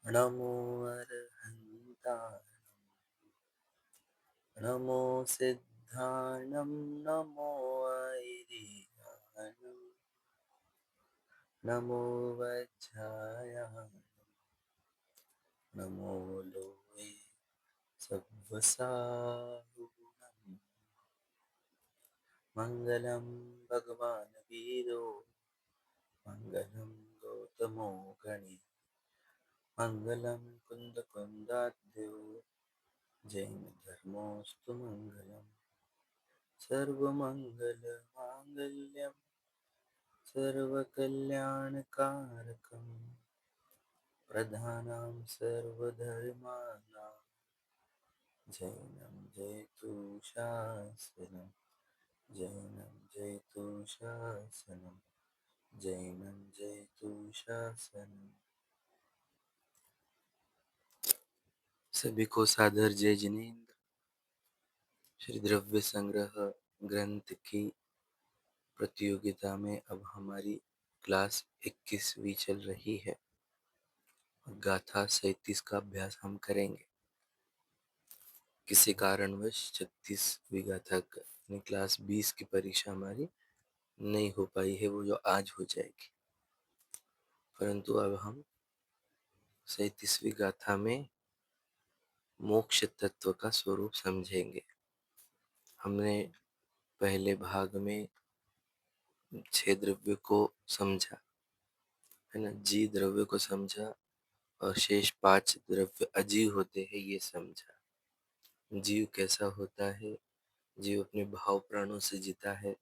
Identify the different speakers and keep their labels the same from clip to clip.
Speaker 1: नमो अर्हन्ताय नमो सिद्धाणं नमो ऐरियाणं नमो वज्राय नमो लोके सव्वसाहुणं मङ्गलं भगवान् वीरो मङ्गलं गौतमो गणे मङ्गलं कुन्दकुन्दाद्यो जैनधर्मोऽस्तु मङ्गलम् सर्वमङ्गलमाङ्गल्यं सर्वकल्याणकारकं प्रधानां सर्वधर्माणां जैनं जयतु शासनं जैनं जयतु शासनं जैनं जयतु शासनं। सभी को सादर जय जिनेन्द्र। श्री द्रव्य संग्रह ग्रंथ की प्रतियोगिता में अब हमारी क्लास 21वीं चल रही है। गाथा 37 का अभ्यास हम करेंगे। किसी कारणवश 36वीं गाथा क्लास 20 की परीक्षा हमारी नहीं हो पाई है, वो जो आज हो जाएगी। परंतु अब हम 37वीं गाथा में मोक्ष तत्व का स्वरूप समझेंगे। हमने पहले भाग में 6 द्रव्य को समझा है ना, जी द्रव्य को समझा और शेष 5 द्रव्य अजीव होते हैं ये समझा। जीव कैसा होता है? जीव अपने भाव प्राणों से जीता है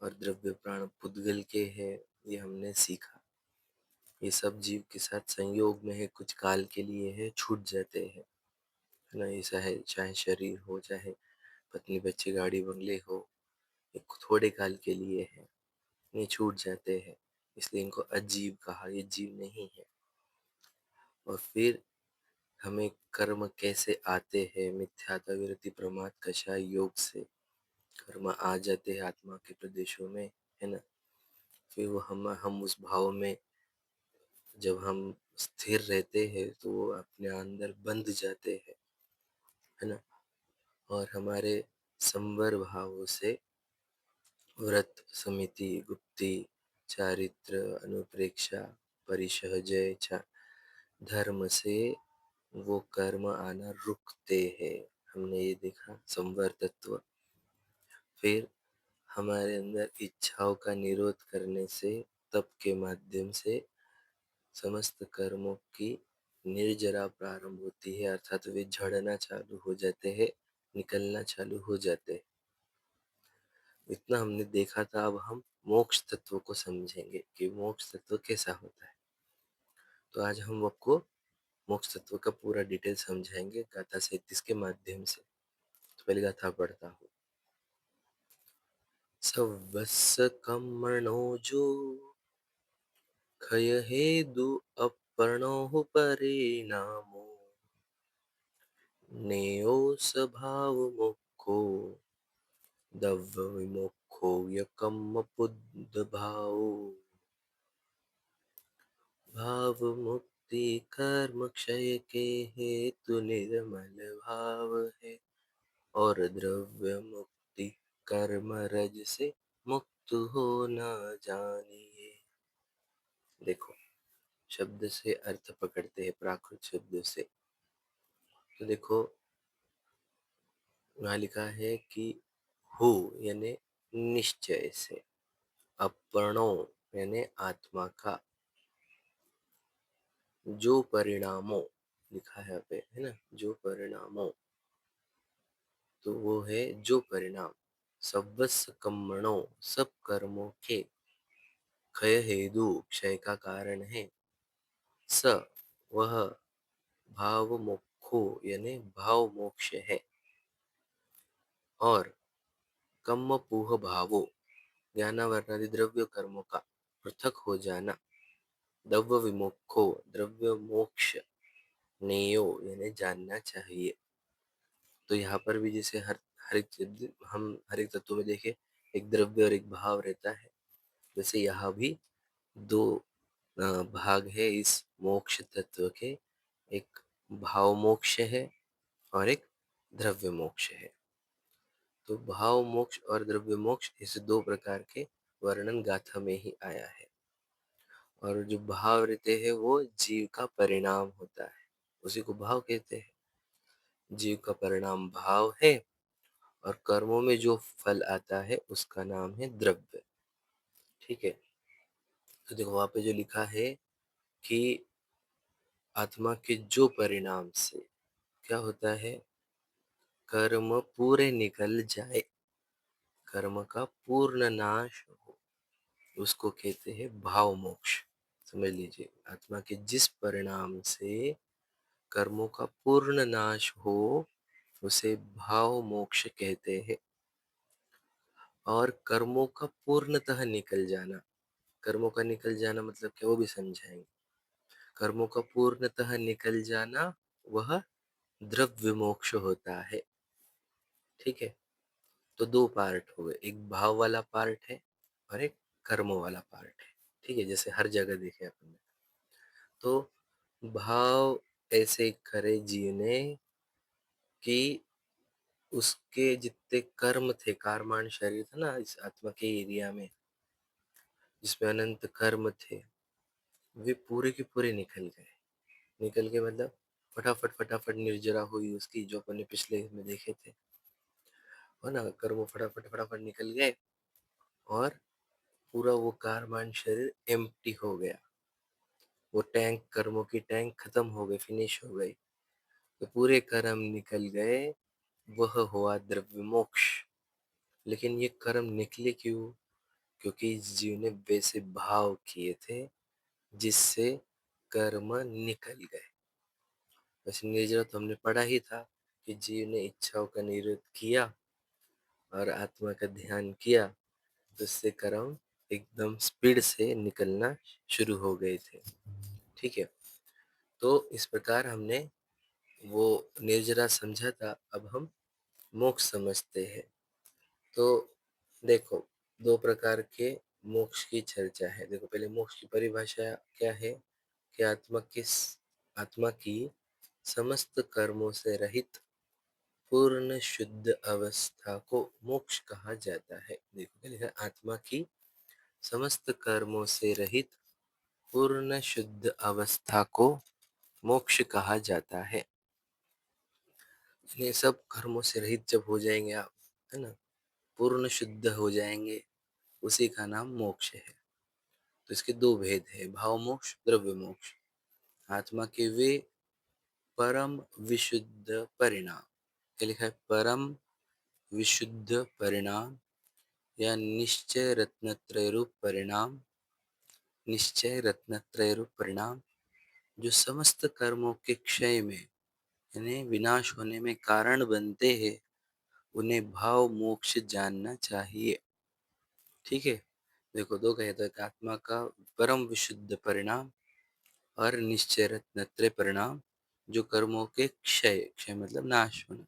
Speaker 1: और द्रव्य प्राण पुद्गल के है, ये हमने सीखा। ये सब जीव के साथ संयोग में है, कुछ काल के लिए है, छूट जाते हैं है ना। ऐसा है, चाहे शरीर हो, चाहे पत्नी बच्चे गाड़ी बंगले हो, ये थोड़े काल के लिए है, ये छूट जाते हैं, इसलिए इनको अजीव कहा। ये जीव नहीं है। और फिर हमें कर्म कैसे आते हैं? मिथ्यात्व विरति प्रमाद कषाय योग से कर्म आ जाते हैं आत्मा के प्रदेशों में है ना। फिर वो हम उस भाव में जब हम स्थिर रहते हैं तो वो अपने अंदर बंध जाते हैं है ना। और हमारे संवर भावों से व्रत समिति गुप्ति चारित्र अनुप्रेक्षा परिसहजय धर्म से वो कर्म आना रुकते हैं। हमने ये देखा संवर तत्व। फिर हमारे अंदर इच्छाओं का निरोध करने से तप के माध्यम से समस्त कर्मों की निर्जरा प्रारंभ होती है, अर्थात वे झड़ना चालू हो जाते हैं, निकलना चालू हो जाते हैं। इतना हमने देखा था। अब हम मोक्ष तत्व को समझेंगे कि मोक्ष तत्व कैसा होता है। तो आज हम आपको मोक्ष तत्व का पूरा डिटेल समझाएंगे गाथा 37 के माध्यम से। तो पहले गाथा पढ़ता हूँ। सवस्स कर्मणो जो क्षय हेतु अपरणो परिणामो नेयो स्वभाव मुखो दव्य विमुखो यकम बुद्ध भाव भाव मुक्ति कर्म क्षय के हेतु निर्मल भाव है और द्रव्य मुक्ति कर्म रज से मुक्त हो न जानिए। देखो, शब्द से अर्थ पकड़ते हैं, प्राकृत शब्द से। तो देखो, वहाँ लिखा है कि हो यानी निश्चय से, अपरणो यानी आत्मा का, जो परिणामों लिखा है यहाँ पे है ना, जो परिणामों, तो वो है जो परिणाम। सवस्स कर्मणो सब कर्मों के, क्षय हेतु क्षय का कारण है, स वह, भाव मोक्षो यानी भाव मोक्ष है, और कम पूह भावो ज्ञानावरणादि द्रव्य कर्मों का पृथक हो जाना, द्रव्य विमुखो द्रव्य मोक्ष, नेयो यानी जानना चाहिए। तो यहाँ पर भी जैसे हर एक हम हर एक तत्व में देखे एक द्रव्य और एक भाव रहता है, वैसे यहाँ भी दो भाग है इस मोक्ष तत्व के, एक भाव मोक्ष है और एक द्रव्य मोक्ष है। तो भाव मोक्ष और द्रव्य मोक्ष इस दो प्रकार के वर्णन गाथा में ही आया है। और जो भाव रहते हैं वो जीव का परिणाम होता है, उसी को भाव कहते हैं। जीव का परिणाम भाव है और कर्मों में जो फल आता है उसका नाम है द्रव्य। ठीक है। तो देखो वहां पे जो लिखा है कि आत्मा के जो परिणाम से क्या होता है, कर्म पूरे निकल जाए, कर्म का पूर्ण नाश हो, उसको कहते हैं भाव मोक्ष। समझ लीजिए, आत्मा के जिस परिणाम से कर्मों का पूर्ण नाश हो उसे भाव मोक्ष कहते हैं। और कर्मों का पूर्णतः निकल जाना, कर्मों का निकल जाना मतलब क्या वो भी समझाएंगे। कर्मों का पूर्णतः निकल जाना वह द्रव्य मोक्ष होता है। ठीक है। तो दो पार्ट हो गए, एक भाव वाला पार्ट है और एक कर्म वाला पार्ट है। ठीक है, जैसे हर जगह देखे अपन ने। तो भाव ऐसे करे जीव ने कि उसके जितने कर्म थे, कारमान शरीर था ना इस आत्मा के एरिया में, जिसमें अनंत कर्म थे, वे पूरे के पूरे निकल गए। निकल के मतलब फटाफट फटाफट निर्जरा हुई उसकी, जो अपन ने पिछले में देखे थे, है ना। कर्म फटाफट फटाफट निकल गए और पूरा वो कारमान शरीर एम्प्टी हो गया। वो टैंक, कर्मों की टैंक खत्म हो गई, फिनिश हो गई। तो पूरे कर्म निकल गए, वह हुआ द्रव्य मोक्ष। लेकिन ये कर्म निकले क्यों? क्योंकि इस जीव ने वैसे भाव किए थे जिससे कर्म निकल गए। वैसे निर्जरा तो हमने पढ़ा ही था कि जीव ने इच्छाओं का निरोध किया और आत्मा का ध्यान किया, तो उससे कर्म एकदम स्पीड से निकलना शुरू हो गए थे। ठीक है। तो इस प्रकार हमने वो निर्जरा समझा था, अब हम मोक्ष समझते हैं। तो देखो, दो प्रकार के मोक्ष की चर्चा है। देखो पहले मोक्ष की परिभाषा क्या है कि आत्मा की समस्त कर्मों से रहित पूर्ण शुद्ध अवस्था को मोक्ष कहा जाता है। देखो क्या लिखा है, आत्मा की समस्त कर्मों से रहित पूर्ण शुद्ध अवस्था को मोक्ष कहा जाता है। ये सब कर्मों से रहित जब हो जाएंगे आप, है ना, पूर्ण शुद्ध हो जाएंगे, उसी का नाम मोक्ष है। तो इसके दो भेद है, भाव मोक्ष, द्रव्य मोक्ष। आत्मा के वे परम विशुद्ध परिणाम, क्या लिखा है, परम विशुद्ध परिणाम या निश्चय रत्नत्रय रूप परिणाम, निश्चय रत्नत्रय रूप परिणाम, जो समस्त कर्मों के क्षय में यानी विनाश होने में कारण बनते हैं, उन्हें भाव मोक्ष जानना चाहिए। ठीक है। देखो दो कहते हैं, आत्मा का परम विशुद्ध परिणाम और निश्चय रत्नत्रय परिणाम, जो कर्मों के क्षय, क्षय मतलब नाश होना,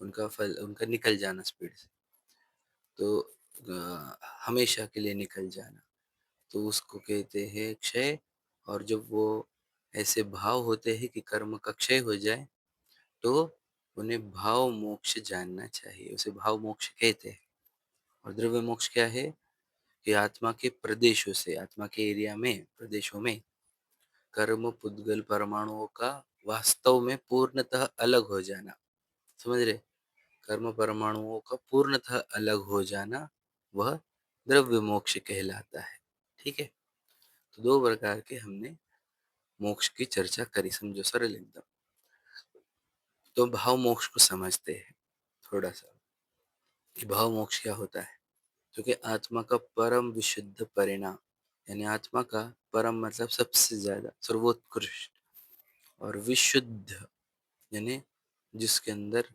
Speaker 1: उनका फल, उनका निकल जाना स्पीड से, तो हमेशा के लिए निकल जाना, तो उसको कहते हैं क्षय। और जब वो ऐसे भाव होते हैं कि कर्म का क्षय हो जाए, तो उन्हें भाव मोक्ष जानना चाहिए, उसे भाव मोक्ष कहते हैं। और द्रव्य मोक्ष क्या है कि आत्मा के प्रदेशों से, आत्मा के एरिया में, प्रदेशों में कर्म पुद्गल परमाणुओं का वास्तव में पूर्णतः अलग हो जाना। समझ रहे, कर्म परमाणुओं का पूर्णतः अलग हो जाना, वह द्रव्य मोक्ष कहलाता है। ठीक है। तो दो प्रकार के हमने मोक्ष की चर्चा करी, समझो सरल एकदम। तो भाव मोक्ष को समझते हैं थोड़ा सा, कि भाव मोक्ष क्या होता है। क्योंकि आत्मा का परम विशुद्ध परिणाम, यानी आत्मा का परम मतलब सबसे ज्यादा, सर्वोत्कृष्ट, और विशुद्ध यानी जिसके अंदर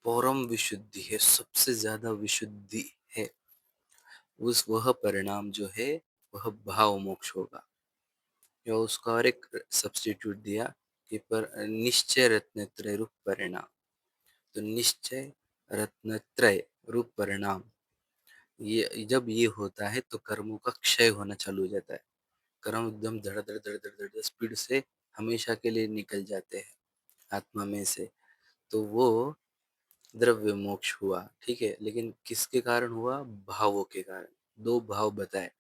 Speaker 1: परम विशुद्धि है, सबसे ज्यादा विशुद्धि है, उस वह परिणाम जो है वह भाव मोक्ष होगा। या उसका और एक सब्स्टिट्यूट दिया कि पर निश्चय रत्नत्रय रूप परिणाम। तो निश्चय रत्नत्रय रूप परिणाम, ये जब ये होता है तो कर्मों का क्षय होना चालू हो जाता है। कर्म एकदम धड़ धड़ धड़ धड़ धड़ स्पीड से हमेशा के लिए निकल जाते हैं आत्मा में से, तो वो द्रव्य मोक्ष हुआ, ठीक है। लेकिन किसके कारण हुआ? भावों के कारण। दो भाव बताए,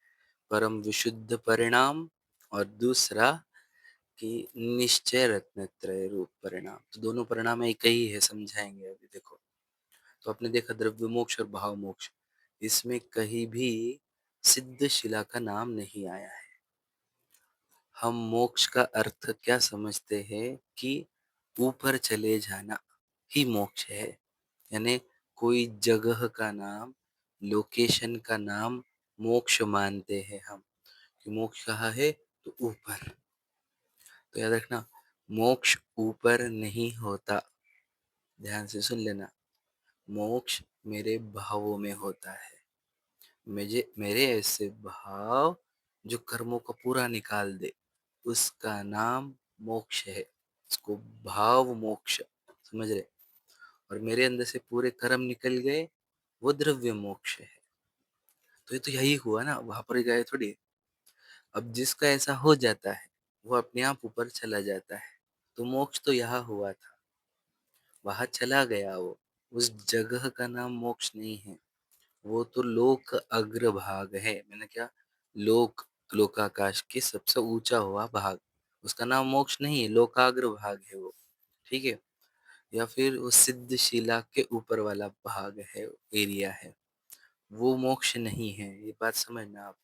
Speaker 1: परम विशुद्ध परिणाम और दूसरा कि निश्चय रत्नत्रय रूप परिणाम। तो दोनों परिणाम एक ही है, समझाएंगे अभी देखो। तो आपने देखा द्रव्य मोक्ष और भाव मोक्ष, इसमें कहीं भी सिद्ध शिला का नाम नहीं आया है। हम मोक्ष का अर्थ क्या समझते हैं कि ऊपर चले जाना ही मोक्ष है। यानी कोई जगह का नाम, लोकेशन का नाम मोक्ष मानते हैं हम, कि मोक्ष कहाँ है? तो ऊपर। तो याद रखना, मोक्ष ऊपर नहीं होता, ध्यान से सुन लेना। मोक्ष मेरे भावों में होता है। मुझे मेरे ऐसे भाव जो कर्मों को पूरा निकाल दे, उसका नाम मोक्ष है। इसको भाव मोक्ष समझ रहे। और मेरे अंदर से पूरे कर्म निकल गए, वो द्रव्य मोक्ष है। तो ये तो यही हुआ ना, वहां पर गए थोड़ी। अब जिसका ऐसा हो जाता है वो अपने आप ऊपर चला जाता है। तो मोक्ष तो यहाँ हुआ था, वहां चला गया वो। उस जगह का नाम मोक्ष नहीं है, वो तो लोक अग्रभाग है। मैंने क्या? लोक, लोकाकाश के सबसे ऊंचा हुआ भाग, उसका नाम मोक्ष नहीं है, लोकाग्र भाग है वो, ठीक है। या फिर वो सिद्ध शिला के ऊपर वाला भाग है, एरिया है, वो मोक्ष नहीं है। ये बात समझना आप।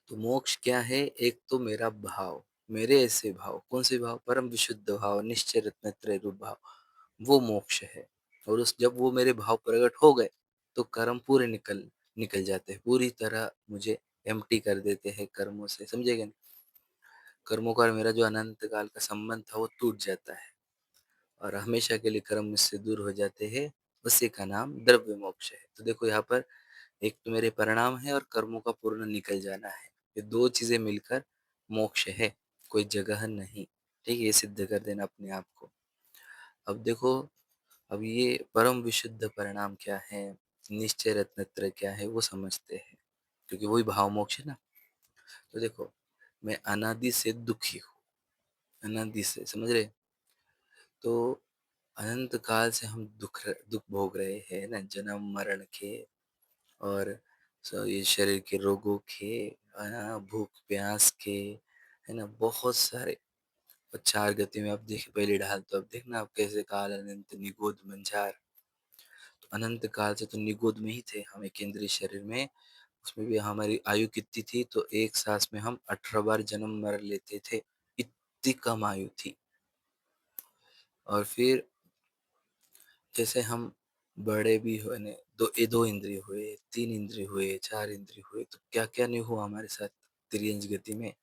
Speaker 1: तो मोक्ष क्या है? एक तो मेरा भाव, मेरे ऐसे भाव, कौन से भाव? परम विशुद्ध भाव, निश्चय रत्नत्रय रूप भाव, वो मोक्ष है। और उस जब वो मेरे भाव प्रकट हो गए, तो कर्म पूरे निकल निकल जाते हैं, पूरी तरह मुझे एम्प्टी कर देते हैं कर्मों से, समझेगा? कर्मों का और मेरा जो अनंत काल का संबंध था वो टूट जाता है, और हमेशा के लिए कर्म मुझसे दूर हो जाते हैं। उसी का नाम द्रव्य मोक्ष है। तो देखो यहाँ पर, एक तो मेरे परिणाम है और कर्मों का पूर्ण निकल जाना है, ये दो चीजें मिलकर मोक्ष है, कोई जगह नहीं। ठीक है, ये सिद्ध कर देना अपने आप को। अब देखो, अब ये परम विशुद्ध परिणाम क्या है, निश्चय रत्नत्रय क्या है, वो समझते हैं, क्योंकि वही भाव मोक्ष है ना। तो देखो, मैं अनादि से दुखी हूँ, अनादि से, समझ रहे? तो अनंत काल से हम दुख भोग रहे हैं ना, जन्म मरण के, और ये शरीर के रोगों के, है ना, भूख प्यास के, है ना, बहुत सारे। और चार गति में आप देख पहले ढाल, तो अब देखना आप कैसे काल अनंत निगोद मंझार। तो अनंत काल से तो निगोद में ही थे हम, एक केंद्रीय शरीर में। उसमें भी हमारी आयु कितनी थी? तो एक सांस में हम 18 बार जन्म मर लेते थे, इतनी कम आयु थी। और फिर जैसे हम बड़े भी हुए ने, दो इंद्रिय हुए, तीन इंद्रिय हुए, चार इंद्रिय हुए, तो क्या क्या नहीं हुआ हमारे साथ तिर्यंज गति में,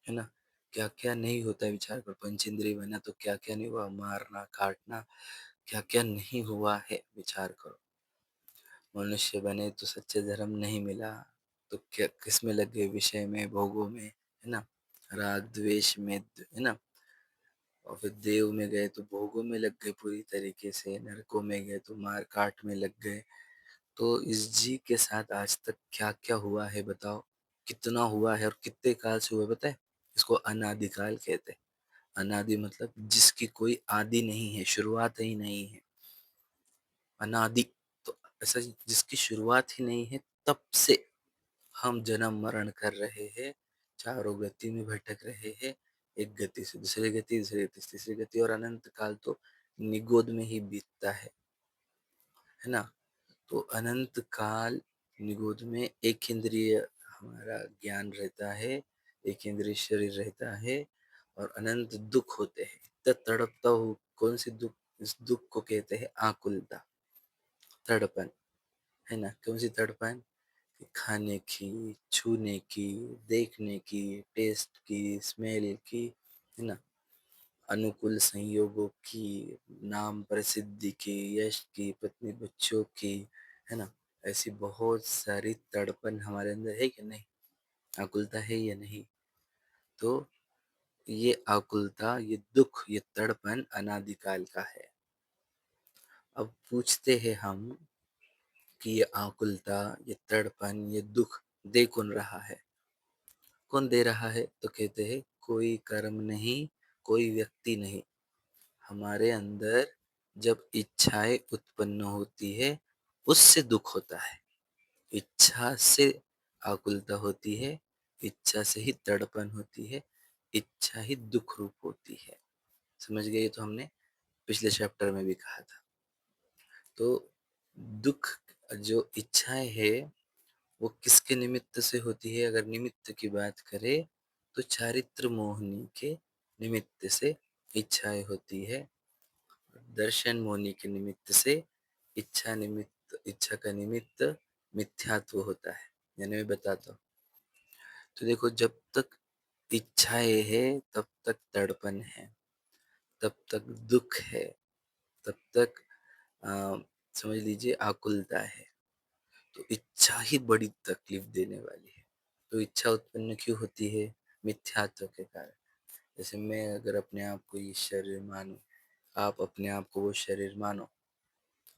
Speaker 1: है ना। क्या क्या नहीं होता है, विचार करो। पंच इंद्रिय बना तो क्या क्या नहीं हुआ, मारना काटना, क्या क्या नहीं हुआ है, विचार करो। मनुष्य बने तो सच्चे धर्म नहीं मिला, तो क्या किस में लग गए? विषय में, भोगों में, है ना, राग द्वेष में, है ना। और फिर देव में गए तो भोगों में लग गए पूरी तरीके से, नरकों में गए तो मार काट में लग गए। तो इस जी के साथ आज तक क्या क्या हुआ है बताओ, कितना हुआ है और कितने काल से हुआ है, बताए? इसको अनादिकाल कहते हैं। अनादि मतलब जिसकी कोई आदि नहीं है, शुरुआत ही नहीं है, अनादि। तो ऐसा जिसकी शुरुआत ही नहीं है, तब से हम जन्म मरण कर रहे हैं, चारों गति में भटक रहे हैं, एक गति से दूसरी गति, दूसरी गति से तीसरी गति, और अनंत काल तो निगोद में ही बीतता है ना। तो अनंत काल निगोद में एक इंद्रिय हमारा ज्ञान रहता है, एक इंद्रिय शरीर रहता है, और अनंत दुख होते हैं। इतना तड़पता हूँ, कौन सी दुख? इस दुख को कहते हैं आकुलता, तड़पन, है ना। कौन सी तड़पन? खाने की, छूने की, देखने की, टेस्ट की, स्मेल की, है ना, अनुकूल संयोगों की, नाम प्रसिद्धि की, यश की, पत्नी बच्चों की, है ना। ऐसी बहुत सारी तड़पन हमारे अंदर है कि नहीं? आकुलता है या नहीं? तो ये आकुलता, ये दुख, ये तड़पन अनादिकाल का है। अब पूछते हैं हम कि ये आकुलता, ये तड़पन, ये दुख दे कौन रहा है? कौन दे रहा है? तो कहते हैं कोई कर्म नहीं, कोई व्यक्ति नहीं। हमारे अंदर जब इच्छाएँ उत्पन्न होती है, उससे दुःख होता है। इच्छा से आकुलता होती है, इच्छा से ही तड़पन होती है, इच्छा ही दुःख रूप होती है। समझ गए? ये तो हमने पिछले चैप्टर में भी कहा था। तो दुःख जो इच्छाएँ है, वो किसके निमित्त से होती है? अगर निमित्त की बात करें, तो चारित्र मोहिनी के निमित्त से इच्छाएँ होती है। दर्शन मोहिनी के निमित्त से इच्छा का निमित्त मिथ्यात्व होता है। यानी मैं बताता हूँ। तो देखो, जब तक इच्छाएँ है, तब तक तड़पन है, तब तक दुःख है, तब तक अ, समझ लीजिए आकुलता है। तो इच्छा ही बड़ी तकलीफ देने वाली है। तो इच्छा उत्पन्न क्यों होती है? मिथ्यात्व के कारण। जैसे मैं अगर अपने आप को ये शरीर मानूं, आप अपने आप को वो शरीर मानो,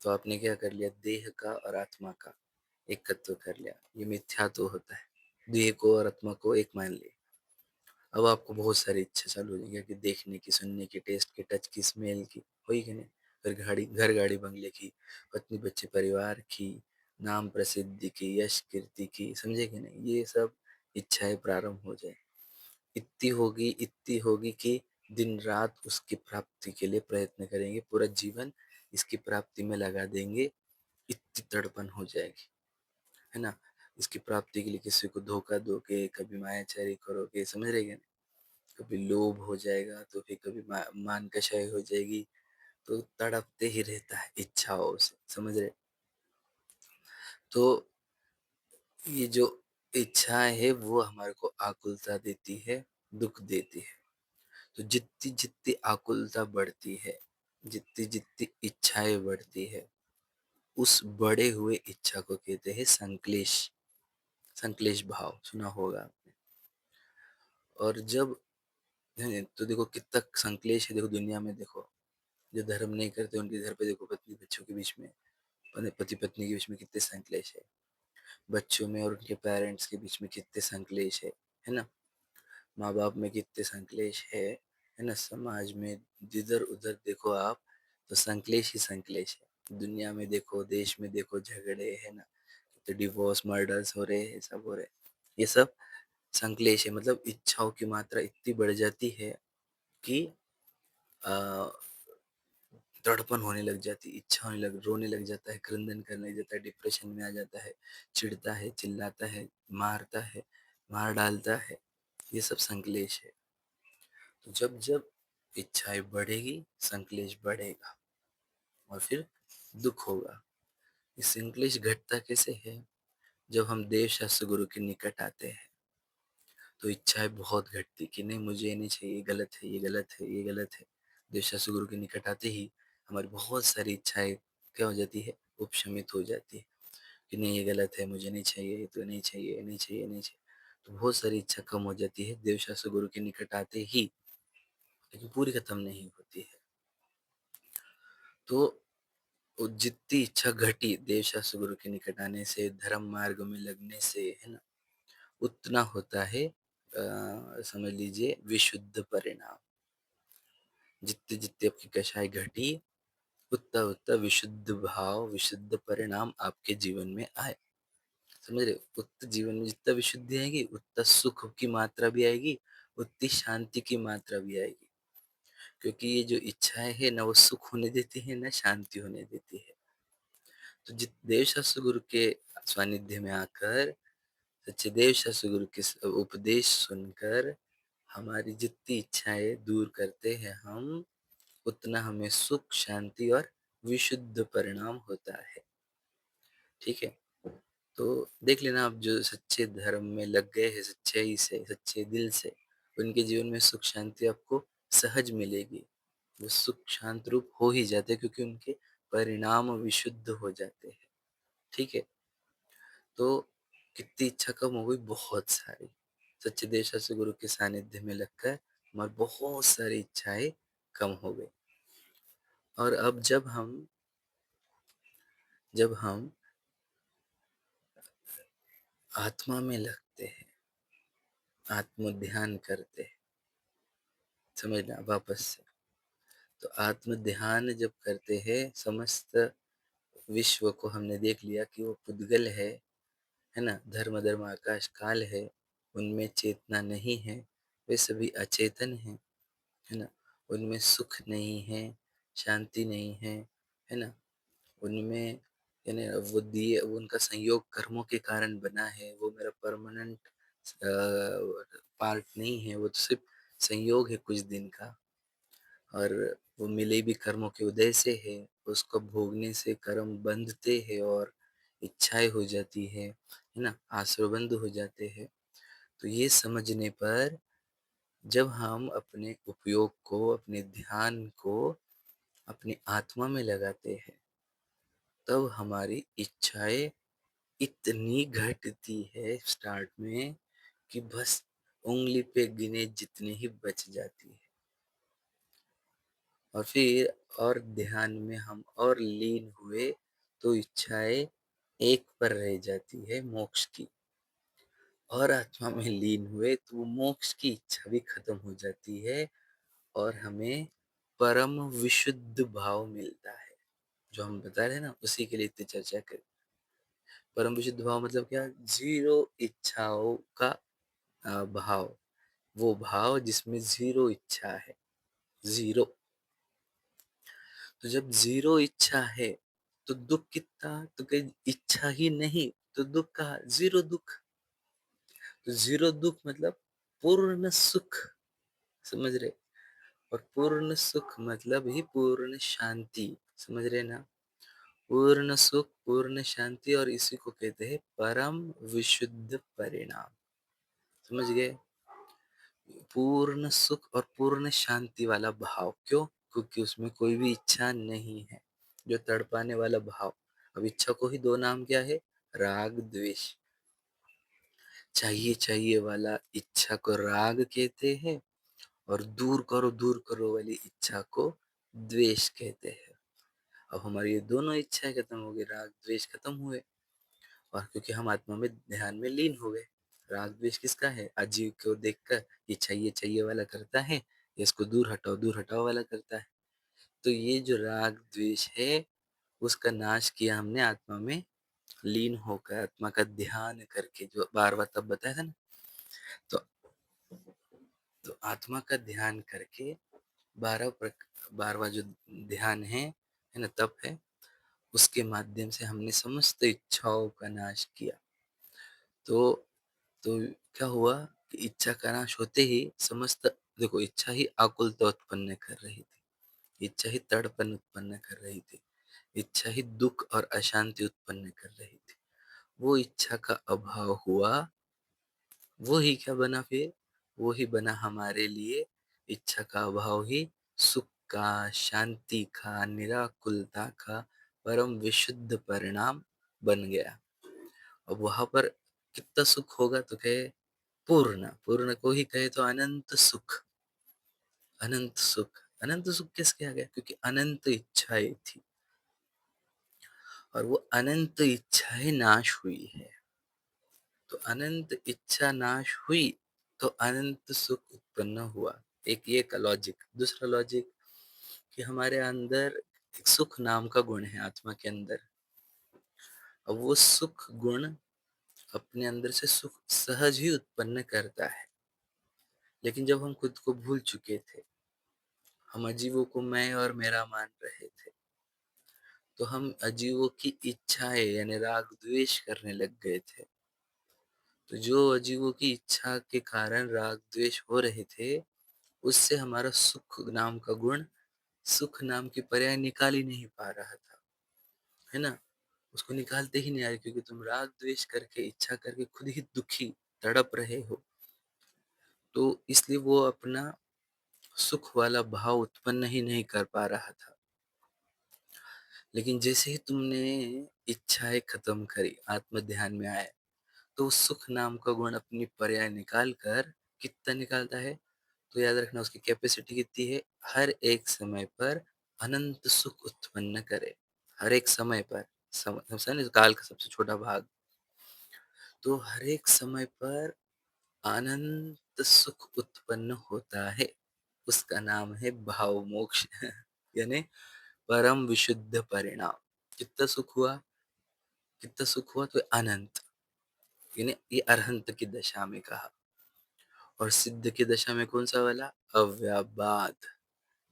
Speaker 1: तो आपने क्या कर लिया? देह का और आत्मा का एकत्व कर लिया। ये मिथ्यात्व होता है। देह को और आत्मा को एक मान लिया। अब आपको बहुत सारी इच्छा चालू हो जाएगी कि देखने की, सुनने की, टेस्ट की, टच की, स्मेल की, होई कि नहीं? फिर घर गाड़ी बंगले की, पत्नी बच्चे परिवार की, नाम प्रसिद्धि की, यश कीर्ति की, समझे कि नहीं? ये सब इच्छाएं प्रारंभ हो जाए। इतनी होगी कि दिन रात उसकी प्राप्ति के लिए प्रयत्न करेंगे, पूरा जीवन इसकी प्राप्ति में लगा देंगे। इतनी तड़पन हो जाएगी, है ना? इसकी प्राप्ति के लिए किसी को धोखा दोगे, कभी मायाचारी करोगे, समझ रहे हैं? कभी लोभ हो जाएगा, तो फिर कभी मान का क्षय हो जाएगी। तो तड़पते ही रहता है इच्छाओं से, समझ रहे? तो ये जो इच्छाएं है, वो हमारे को आकुलता देती है, दुख देती है। तो जितनी जितनी आकुलता बढ़ती है, जितनी जितनी इच्छाएं बढ़ती है, उस बढ़े हुए इच्छा को कहते हैं संक्लेश। संक्लेश भाव सुना होगा आपने। और जब नहीं, तो देखो कितना संक्लेश है। देखो दुनिया में, देखो जो धर्म नहीं करते उनके घर पे देखो, पत्नी बच्चों के बीच में, पति पत्नी के बीच में कितने संक्लेश है। बच्चों में और उनके पेरेंट्स के बीच में कितने संक्लेश है ना? माँ बाप में कितने संक्लेश है ना? समाज में जिधर उधर देखो आप, तो संक्लेश ही संक्लेश है। दुनिया में देखो, देश में देखो, झगड़े, है ना? तो डिवोर्स, मर्डर्स हो रहे हैं, सब हो रहे हैं। ये सब संक्लेश है। मतलब इच्छाओं की मात्रा इतनी बढ़ जाती है कि आ, तड़पन होने लग जाती, इच्छा होने लग, रोने लग जाता है, क्रंदन करने लग जाता है, डिप्रेशन में आ जाता है, चिढ़ता है, चिल्लाता है, मारता है, मार डालता है। ये सब संक्लेश है। तो जब जब इच्छाएं बढ़ेगी, संक्लेश बढ़ेगा, और फिर दुख होगा। ये संक्लेश घटता कैसे है? जब हम देव शास्त्र गुरु के निकट आते हैं, तो इच्छाएं बहुत घटती कि नहीं, मुझे ये नहीं चाहिए, ये गलत है, ये गलत है, ये गलत है। देव शास्त्र गुरु के निकट आते ही हमारी बहुत सारी इच्छाएं क्या हो जाती है? उपशमित हो जाती है कि नहीं, ये गलत है, मुझे नहीं चाहिए, ये तो नहीं चाहिए, ये नहीं चाहिए, ये नहीं चाहिए। तो बहुत सारी इच्छा कम हो जाती है देव शास्त्र गुरु के निकट आते ही, लेकिन पूरी खत्म नहीं होती है। तो वो जितनी इच्छा घटी देव शास्त्र गुरु के निकट आने से, धर्म मार्ग में लगने से, है ना, उतना होता है समझ लीजिए विशुद्ध परिणाम। जितनी जितनी आपकी कषाय घटी, उतना उतना विशुद्ध भाव, विशुद्ध परिणाम आपके जीवन में आए। समझ रहे हो? उतना जीवन में जितना विशुद्धि आएगी, उतना सुख की मात्रा भी आएगी, उतनी शांति की मात्रा भी आएगी। क्योंकि ये जो इच्छाएं है ना, वो सुख होने देती है ना शांति होने देती है। तो जित देव शास्त्र गुरु के सानिध्य में आकर, सच्चे देव शास्त्र गुरु के उपदेश सुनकर हमारी जितनी इच्छाएं दूर करते हैं हम, उतना हमें सुख, शांति और विशुद्ध परिणाम होता है। ठीक है? तो देख लेना, आप जो सच्चे धर्म में लग गए हैं, सच्चाई से, सच्चे दिल से, उनके जीवन में सुख शांति आपको सहज मिलेगी। वो सुख शांत रूप हो ही जाते हैं, क्योंकि उनके परिणाम विशुद्ध हो जाते हैं। ठीक है? तो कितनी इच्छा कम हो गई? बहुत सारी। सच्चे देव शास्त्र गुरु के सानिध्य में लगकर हमारी बहुत सारी इच्छाएं कम हो गई। और अब जब हम आत्मा में लगते हैं, आत्म ध्यान करते हैं, समझना वापस से। तो आत्म ध्यान जब करते हैं, समस्त विश्व को हमने देख लिया कि वो पुद्गल है ना? धर्म धर्म आकाश काल है, उनमें चेतना नहीं है, वे सभी अचेतन हैं, है ना? उनमें सुख नहीं है, शांति नहीं है ना? उनमें यानी वो दिए वो उनका संयोग कर्मों के कारण बना है, वो मेरा परमानेंट पार्ट नहीं है, वो तो सिर्फ संयोग है कुछ दिन का। और वो मिले भी कर्मों के उदय से है, उसको भोगने से कर्म बंधते हैं और इच्छाएं हो जाती है ना? आश्रवबंध हो जाते हैं। तो ये समझने पर जब हम अपने उपयोग को, अपने ध्यान को अपनी आत्मा में लगाते हैं, तब हमारी इच्छाएं इतनी घटती है स्टार्ट में कि बस उंगली पे गिने जितने ही बच जाती है। और फिर और ध्यान में हम और लीन हुए तो इच्छाएं एक पर रह जाती है, मोक्ष की। और आत्मा में लीन हुए तो वो मोक्ष की इच्छा भी खत्म हो जाती है और हमें परम विशुद्ध भाव मिलता है। जो हम बता रहे हैं ना, उसी के लिए इतनी चर्चा कर। परम विशुद्ध भाव मतलब क्या? जीरो इच्छाओं का भाव। वो भाव जिसमें जीरो इच्छा है। जीरो। तो जब जीरो इच्छा है तो दुख कितना? तो कहीं इच्छा ही नहीं तो दुख कहाँ? जीरो दुख। तो जीरो दुख मतलब पूर्ण सुख। समझ रहे? और पूर्ण सुख मतलब ही पूर्ण शांति। समझ रहे ना? पूर्ण सुख, पूर्ण शांति, और इसी को कहते हैं परम विशुद्ध परिणाम। समझ गए? पूर्ण सुख और पूर्ण शांति वाला भाव। क्यों? क्योंकि उसमें कोई भी इच्छा नहीं है, जो तड़पाने वाला भाव। अब इच्छा को ही दो नाम क्या है? राग द्वेष। चाहिए चाहिए वाला इच्छा को राग कहते हैं, और दूर करो वाली इच्छा को द्वेष कहते हैं। अब हमारी ये दोनों इच्छाएं खत्म हो गई, राग द्वेष खत्म हुए, और क्योंकि हम आत्मा में ध्यान में लीन हो गए। राग द्वेष किसका है? अजीव को देखकर ये चाहिए चाहिए वाला करता है, ये इसको दूर हटाओ वाला करता है। तो ये जो राग द्वेष है, उसका नाश किया हमने आत्मा में लीन होकर, आत्मा का ध्यान करके, जो बार बार तब बताया था ना। तो आत्मा का ध्यान करके बारवा जो ध्यान है ना, तप है, उसके माध्यम से हमने समस्त इच्छाओं का नाश किया। तो तो क्या हुआ कि इच्छा का नाश होते ही समस्त, देखो, इच्छा ही आकुलता उत्पन्न कर रही थी, इच्छा ही तड़पन उत्पन्न कर रही थी, इच्छा ही दुख और अशांति उत्पन्न कर रही थी। वो इच्छा का अभाव हुआ, वो ही क्या बना फिर? वो ही बना हमारे लिए इच्छा का अभाव ही सुख का, शांति का, निराकुलता का परम विशुद्ध परिणाम बन गया। अब वहां पर कितना सुख होगा? तो कहे पूर्ण। पूर्ण को ही कहे तो अनंत सुख। अनंत सुख। अनंत सुख किसके आ गया? क्योंकि अनंत इच्छाएं थी, और वो अनंत इच्छाएं नाश हुई है। तो अनंत इच्छा नाश हुई तो अनंत सुख उत्पन्न हुआ। एक ये का लॉजिक। दूसरा लॉजिक कि हमारे अंदर एक सुख नाम का गुण है, आत्मा के अंदर। अब वो सुख गुण अपने अंदर से सुख सहज ही उत्पन्न करता है। लेकिन जब हम खुद को भूल चुके थे, हम अजीवों को मैं और मेरा मान रहे थे, तो हम अजीवों की इच्छाएं यानी राग द्वेष करने लग गए थे। तो जो अजीवों की इच्छा के कारण राग द्वेष हो रहे थे, उससे हमारा सुख नाम का गुण, सुख नाम की पर्याय निकाल ही नहीं पा रहा था, है ना? उसको निकालते ही नहीं आ रहे, क्योंकि तुम राग द्वेष करके, इच्छा करके खुद ही दुखी तड़प रहे हो। तो इसलिए वो अपना सुख वाला भाव उत्पन्न ही नहीं कर पा रहा था। लेकिन जैसे ही तुमने इच्छाएं खत्म करी, आत्म ध्यान में आए, तो उस सुख नाम का गुण अपनी पर्याय निकाल कर कितना निकालता है? तो याद रखना, उसकी कैपेसिटी कितनी है? हर एक समय पर अनंत सुख उत्पन्न करे। हर एक समय पर, समझ काल का सबसे छोटा भाग। तो हर एक समय पर अनंत सुख उत्पन्न होता है। उसका नाम है भाव मोक्ष। यानी परम विशुद्ध परिणाम। कितना सुख हुआ, कितना सुख हुआ, तो अनंत, यानी ये अरहंत की दशा में कहा। और सिद्ध की दशा में कौन सा वाला, अव्याबाद,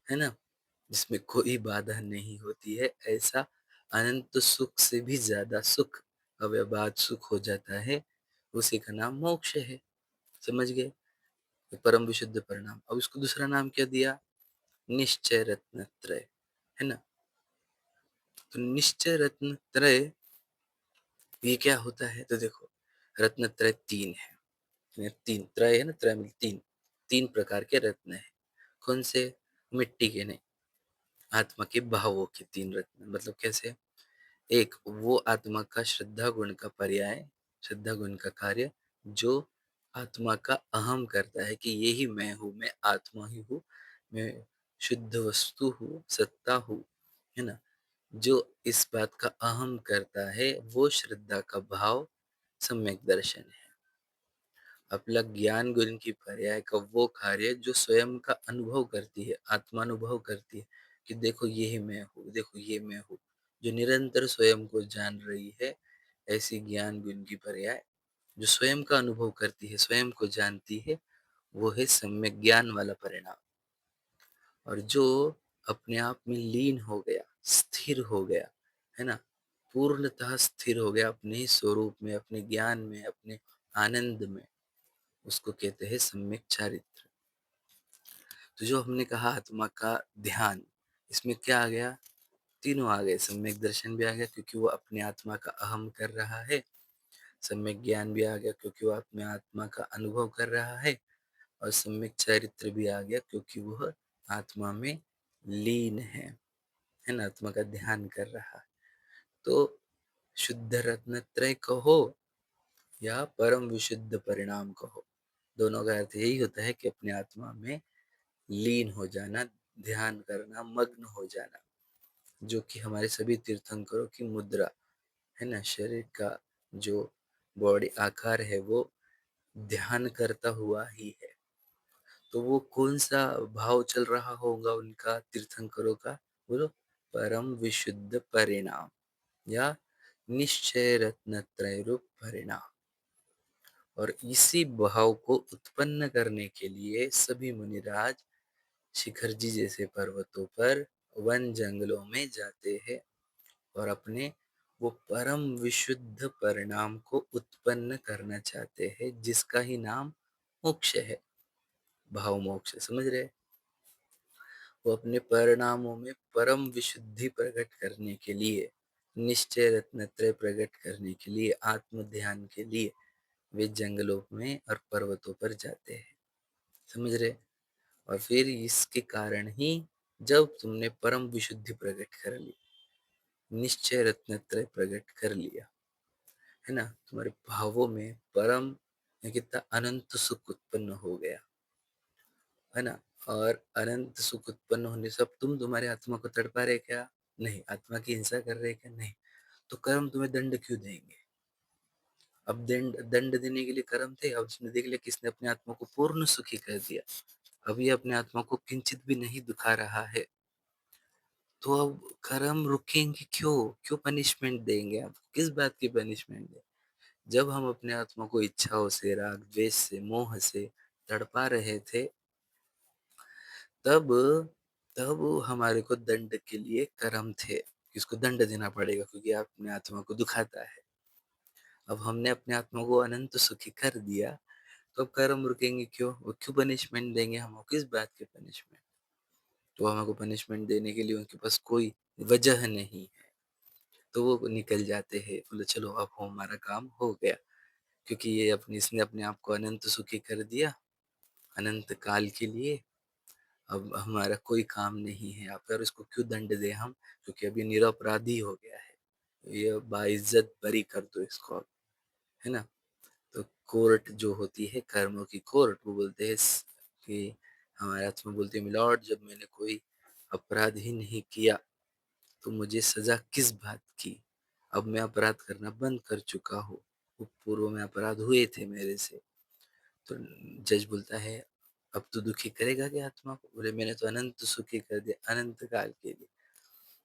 Speaker 1: है ना, जिसमें कोई बाधा नहीं होती है, ऐसा अनंत सुख से भी ज्यादा सुख, अव्यबाद सुख हो जाता है, उसी का नाम मोक्ष है। समझ गए, ये परम विशुद्ध परिणाम। अब इसको दूसरा नाम क्या दिया, निश्चय रत्न त्रय, है ना। तो निश्चय रत्न त्रय ये क्या होता है, तो देखो, रत्न त्रय तीन है, यानी तीन त्रय है ना, त्रय में तीन, तीन प्रकार के रत्न है। कौन से, मिट्टी के नहीं, आत्मा के भावों के तीन रत्न। मतलब कैसे, एक वो आत्मा का श्रद्धा गुण का पर्याय, श्रद्धा गुण का कार्य, जो आत्मा का अहम करता है कि यही मैं हूँ, मैं आत्मा ही हूँ, मैं शुद्ध वस्तु हूँ, सत्ता हूँ, है ना। जो इस बात का अहम करता है, वो श्रद्धा का भाव सम्यक दर्शन है। अपना ज्ञान गुण की पर्याय का वो कार्य जो स्वयं का अनुभव करती है, आत्मानुभव करती है कि देखो ये मैं हूँ, देखो ये मैं हूँ, जो निरंतर स्वयं को जान रही है, ऐसी ज्ञान गुण की पर्याय जो स्वयं का अनुभव करती है, स्वयं को जानती है, वो है सम्यक ज्ञान वाला परिणाम। और जो अपने आप में लीन हो गया, स्थिर हो गया, है ना, पूर्णतः स्थिर हो गया अपने ही स्वरूप में, अपने ज्ञान में, अपने आनंद में, उसको कहते हैं सम्यक चारित्र। तो जो हमने कहा आत्मा का ध्यान, इसमें क्या आ गया, तीनों आ गए, सम्यक दर्शन भी आ गया क्योंकि वो अपने आत्मा का अहम कर रहा है, सम्यक ज्ञान भी आ गया क्योंकि वो अपने आत्मा का अनुभव कर रहा है, और सम्यक चारित्र भी आ गया क्योंकि वह आत्मा में लीन है ना, आत्मा का ध्यान कर रहा है। तो शुद्ध रत्न त्रय कहो या परम विशुद्ध परिणाम कहो, दोनों का अर्थ यही होता है कि अपने आत्मा में लीन हो जाना, ध्यान करना, मग्न हो जाना, जो कि हमारे सभी तीर्थंकरों की मुद्रा है ना। शरीर का जो बॉडी आकार है वो ध्यान करता हुआ ही है। तो वो कौन सा भाव चल रहा होगा उनका, तीर्थंकरों का, बोलो, परम विशुद्ध परिणाम या निश्चय रत्न त्रय रूप परिणाम। और इसी भाव को उत्पन्न करने के लिए सभी मुनिराज शिखर जी जैसे पर्वतों पर, वन जंगलों में जाते हैं और अपने वो परम विशुद्ध परिणाम को उत्पन्न करना चाहते हैं, जिसका ही नाम मोक्ष है, भाव मोक्ष, समझ रहे। वो अपने परिणामों में परम विशुद्धि प्रकट करने के लिए, निश्चय रत्नत्रय प्रकट करने के लिए, आत्म ध्यान के लिए वे जंगलों में और पर्वतों पर जाते हैं, समझ रहे। और फिर इसके कारण ही जब तुमने परम विशुद्धि प्रकट कर ली, निश्चय रत्नत्रय प्रकट कर लिया, है ना, तुम्हारे भावों में परम या कितना अनंत सुख उत्पन्न हो गया, है ना। और अनंत सुख उत्पन्न होने से अब तुम्हारे आत्मा को तड़पा रहे क्या, नहीं, आत्मा की हिंसा कर रहे क्या, नहीं, तो कर्म तुम्हें दंड क्यों देंगे। अब दंड दंड देने के लिए कर्म थे, अब उसने देख लिया किसने अपने आत्मा को पूर्ण सुखी कर दिया, अब ये अपने आत्मा को किंचित भी नहीं दुखा रहा है, तो अब कर्म रुकेंगे क्यों, क्यों पनिशमेंट देंगे, आप किस बात की पनिशमेंट दें। जब हम अपने आत्मा को इच्छाओं से, राग द्वेष से, मोह से तड़पा रहे थे, तब तब हमारे को दंड के लिए कर्म थे, इसको दंड देना पड़ेगा क्योंकि आप अपने आत्मा को दुखाता है। अब हमने अपने आत्मा को अनंत सुखी कर दिया, तो अब कर्म रुकेंगे क्यों, वो क्यों पनिशमेंट देंगे हमको, किस बात की पनिशमेंट। तो हमको पनिशमेंट देने के लिए उनके पास कोई वजह नहीं है, तो वो निकल जाते हैं, बोले चलो अब हमारा काम हो गया, क्योंकि ये अपने इसने अपने आप को अनंत सुखी कर दिया, अनंत काल के लिए, अब हमारा कोई काम नहीं है यहाँ पे, और इसको क्यों दंड दे हम, क्योंकि अभी निरपराधी हो गया है, ये बाइज्जत बरी कर दो इसको अब, है ना। तो कोर्ट जो होती है कर्मों की कोर्ट, वो बोलते हैं कि हमारे आत्मा बोलते हैं मिलॉर्ड, जब मैंने कोई अपराध ही नहीं किया तो मुझे सजा किस बात की, अब मैं अपराध करना बंद कर चुका हूँ, वो पूर्व में अपराध हुए थे मेरे से। तो जज बोलता है अब तू दुखी करेगा क्या आत्मा को? बोले मैंने तो अनंत सुखी कर दिया अनंत काल के लिए।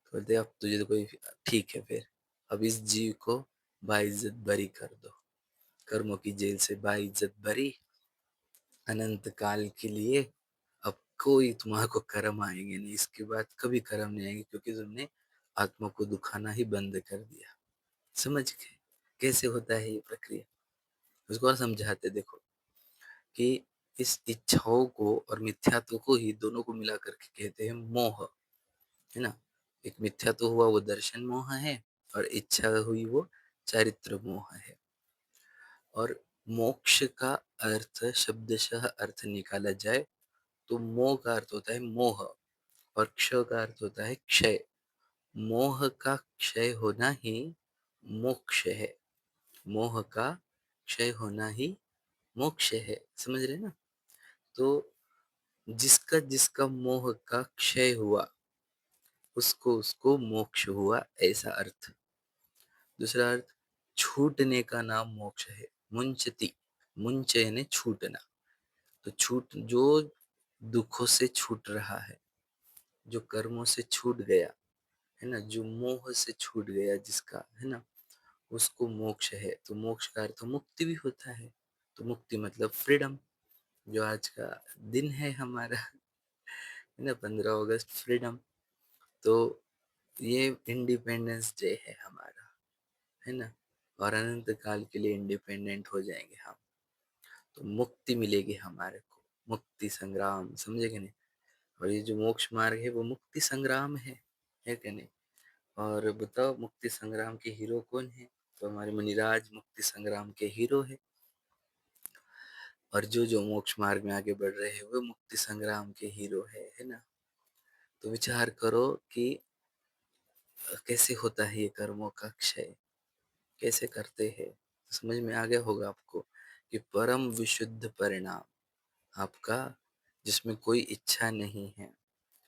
Speaker 1: तो बोलते अब तुझे तो कोई, ठीक है फिर, अब इस जीव को बाइज्जत बरी कर दो, कर्मों की जेल से बाइज्जत बरी अनंत काल के लिए। अब कोई तुम्हारे को कर्म आएंगे नहीं, इसके बाद कभी कर्म नहीं आएंगे, क्योंकि तुमने आत्मा को दुखाना ही बंद कर दिया। समझ गए कैसे होता है ये प्रक्रिया? उसको और समझाते देखो कि इस इच्छाओं को और मिथ्यात्व को ही दोनों को मिला करके कहते हैं मोह, है ना। एक मिथ्या तो हुआ वो दर्शन मोह है, और इच्छा हुई वो चारित्र मोह है। और मोक्ष का अर्थ शब्दशः अर्थ निकाला जाए तो मोह का अर्थ होता है मोह, और क्ष का अर्थ होता है क्षय। मोह का क्षय होना ही मोक्ष है। मोह का क्षय होना ही मोक्ष है, समझ रहे ना। तो जिसका जिसका मोह का क्षय हुआ उसको उसको मोक्ष हुआ, ऐसा अर्थ। दूसरा अर्थ, छूटने का नाम मोक्ष है। मुंचती, मुंच यानी छूटना। तो छूट, जो दुखों से छूट रहा है, जो कर्मों से छूट गया, है ना, जो मोह से छूट गया जिसका, है ना, उसको मोक्ष है। तो मोक्ष का अर्थ मुक्ति भी होता है। तो मुक्ति मतलब फ्रीडम। जो आज का दिन है हमारा, है ना, 15 अगस्त, फ्रीडम। तो ये इंडिपेंडेंस डे है हमारा, है ना। और अनंत काल के लिए इंडिपेंडेंट हो जाएंगे हम, तो मुक्ति मिलेगी हमारे को। मुक्ति संग्राम, समझे कि नहीं। और ये जो मोक्ष मार्ग है वो मुक्ति संग्राम है कि नहीं। और बताओ मुक्ति संग्राम के हीरो कौन है? तो हमारे मुनिराज मुक्ति संग्राम के हीरो है। और जो जो मोक्ष मार्ग में आगे बढ़ रहे हैं वो मुक्ति संग्राम के हीरो है ना। तो विचार करो कि कैसे होता है ये कर्मों का क्षय, कैसे करते हैं। तो समझ में आ गया होगा आपको कि परम विशुद्ध परिणाम आपका, जिसमें कोई इच्छा नहीं है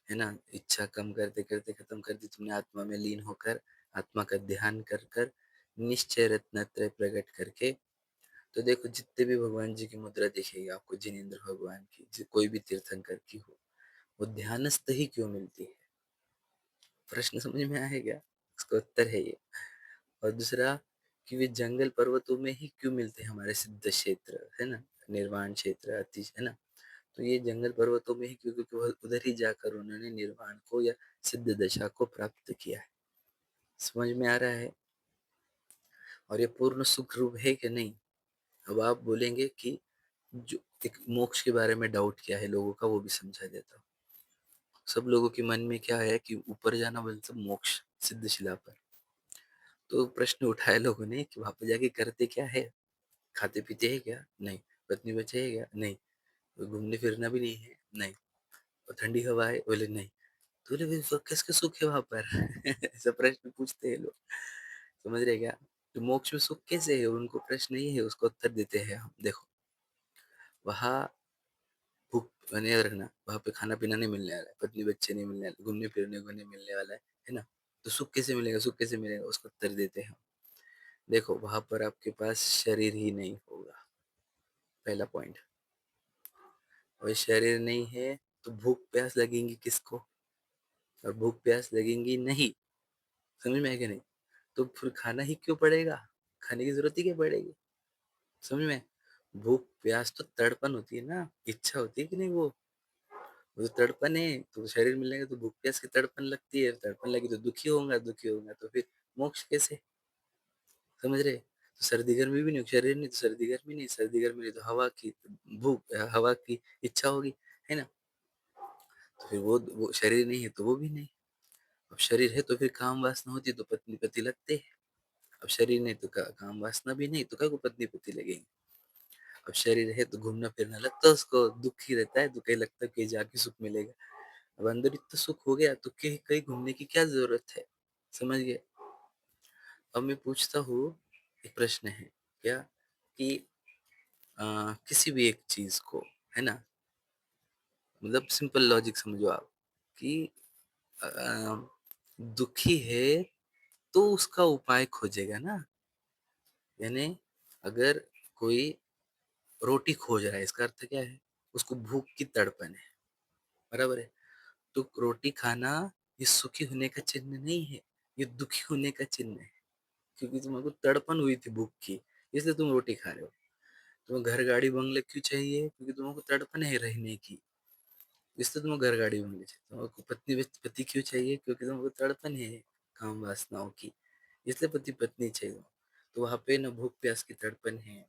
Speaker 1: ना। इच्छा कम करते करते खत्म कर दी तुमने, आत्मा में लीन होकर आत्मा का ध्यान कर कर निश्चय रत्नत्रय प्रकट करके। तो देखो जितने भी भगवान जी की मुद्रा दिखेगी आपको, जिनेन्द्र भगवान की, कोई भी तीर्थंकर की हो, वो ध्यानस्थ ही क्यों मिलती है? प्रश्न समझ में आएगा? उसका उत्तर है ये। और दूसरा कि वे जंगल पर्वतों में ही क्यों मिलते हैं, हमारे सिद्ध क्षेत्र, है ना, निर्वाण क्षेत्र, अति, है ना। तो ये जंगल पर्वतों में ही क्यों? क्योंकि वह उधर ही जाकर उन्होंने निर्वाण को या सिद्ध दशा को प्राप्त किया है। समझ में आ रहा है? और ये पूर्ण सुख रूप है कि नहीं? अब आप बोलेंगे कि जो एक मोक्ष के बारे में डाउट क्या है लोगों का, वो भी समझा देता हूँ। सब लोगों के मन में क्या है कि ऊपर जाना मतलब मोक्ष, सिद्ध शिला पर। तो प्रश्न उठाए लोगों ने कि वहां पर जाके करते क्या है? खाते पीते हैं क्या? नहीं। पत्नी बच्चे है क्या? नहीं। घूमने फिरना भी नहीं है? नहीं। और ठंडी हवा है? बोले नहीं। तो बोले फिर किसका सुख है वहां पर? ऐसा प्रश्न पूछते हैं लोग, समझ रहे क्या? तो मोक्ष में सुख कैसे है, उनको प्रश्न नहीं है, उसको उत्तर देते हैं हम। देखो वहां भूख नहीं रखना, वहां पे खाना पीना नहीं मिलने वाला है, पत्नी बच्चे नहीं मिलने वाले, घूमने फिरने को नहीं मिलने वाला है ना। तो सुख कैसे मिलेगा, सुख कैसे मिलेगा, उसको उत्तर देते हैं हम। देखो वहां पर आपके पास शरीर ही नहीं होगा, पहला पॉइंट। और शरीर नहीं है तो भूख प्यास लगेंगी किसको? और भूख प्यास लगेंगी नहीं, समझ में आएगा नहीं? तो फिर खाना ही क्यों पड़ेगा? खाने की जरूरत ही क्या पड़ेगी? समझ में? भूख प्यास तो तड़पन होती है ना, इच्छा होती है कि नहीं? वो तो तड़पन है। तो शरीर मिलने का तो भूख प्यास की तड़पन लगती है, तड़पन लगी तो दुखी होगा, दुखी होगा तो फिर मोक्ष कैसे? समझ रहे? तो सर्दी गर्मी भी नहीं, शरीर नहीं तो सर्दी गर्मी नहीं, सर्दी गर्मी नहीं तो हवा की भूख, हवा की इच्छा होगी, है ना। तो फिर वो शरीर नहीं है तो वो भी नहीं। अब शरीर है तो फिर काम वासना होती है तो पत्नी पति लगते हैं। अब शरीर नहीं तो काम वासना भी नहीं तो क्या को पत्नी पति लगेंगे। अब शरीर है तो घूमना फिरना लगता है उसको, दुख ही रहता है तो कहीं लगता है कहीं जाके सुख मिलेगा। अब अंदर इतना सुख हो गया तो कहीं कहीं घूमने की क्या जरूरत है? समझ गए? अब मैं पूछता हूँ, एक प्रश्न है क्या कि किसी भी एक चीज को, है ना, मतलब सिंपल लॉजिक समझो आप कि अ, दुखी है तो उसका उपाय खोजेगा ना। यानी अगर कोई रोटी खोज रहा है, इसका अर्थ क्या है? उसको भूख की तड़पन है, बराबर है। तो रोटी खाना ये सुखी होने का चिन्ह नहीं है, ये दुखी होने का चिन्ह है, क्योंकि तुमको तड़पन हुई थी भूख की, इसलिए तुम रोटी खा रहे हो। तुम्हें घर गाड़ी बंगले क्यों चाहिए? क्योंकि तुमको तड़पन है रहने की, इसलिए तुम्हें घर गाड़ी बंगले चाहिए। तुमको पत्नी पति क्यों चाहिए? क्योंकि तुमको तड़पन है काम वासनाओं की, इसलिए पति पत्नी चाहिए। तो वहां पे न भूख प्यास की तड़पन है,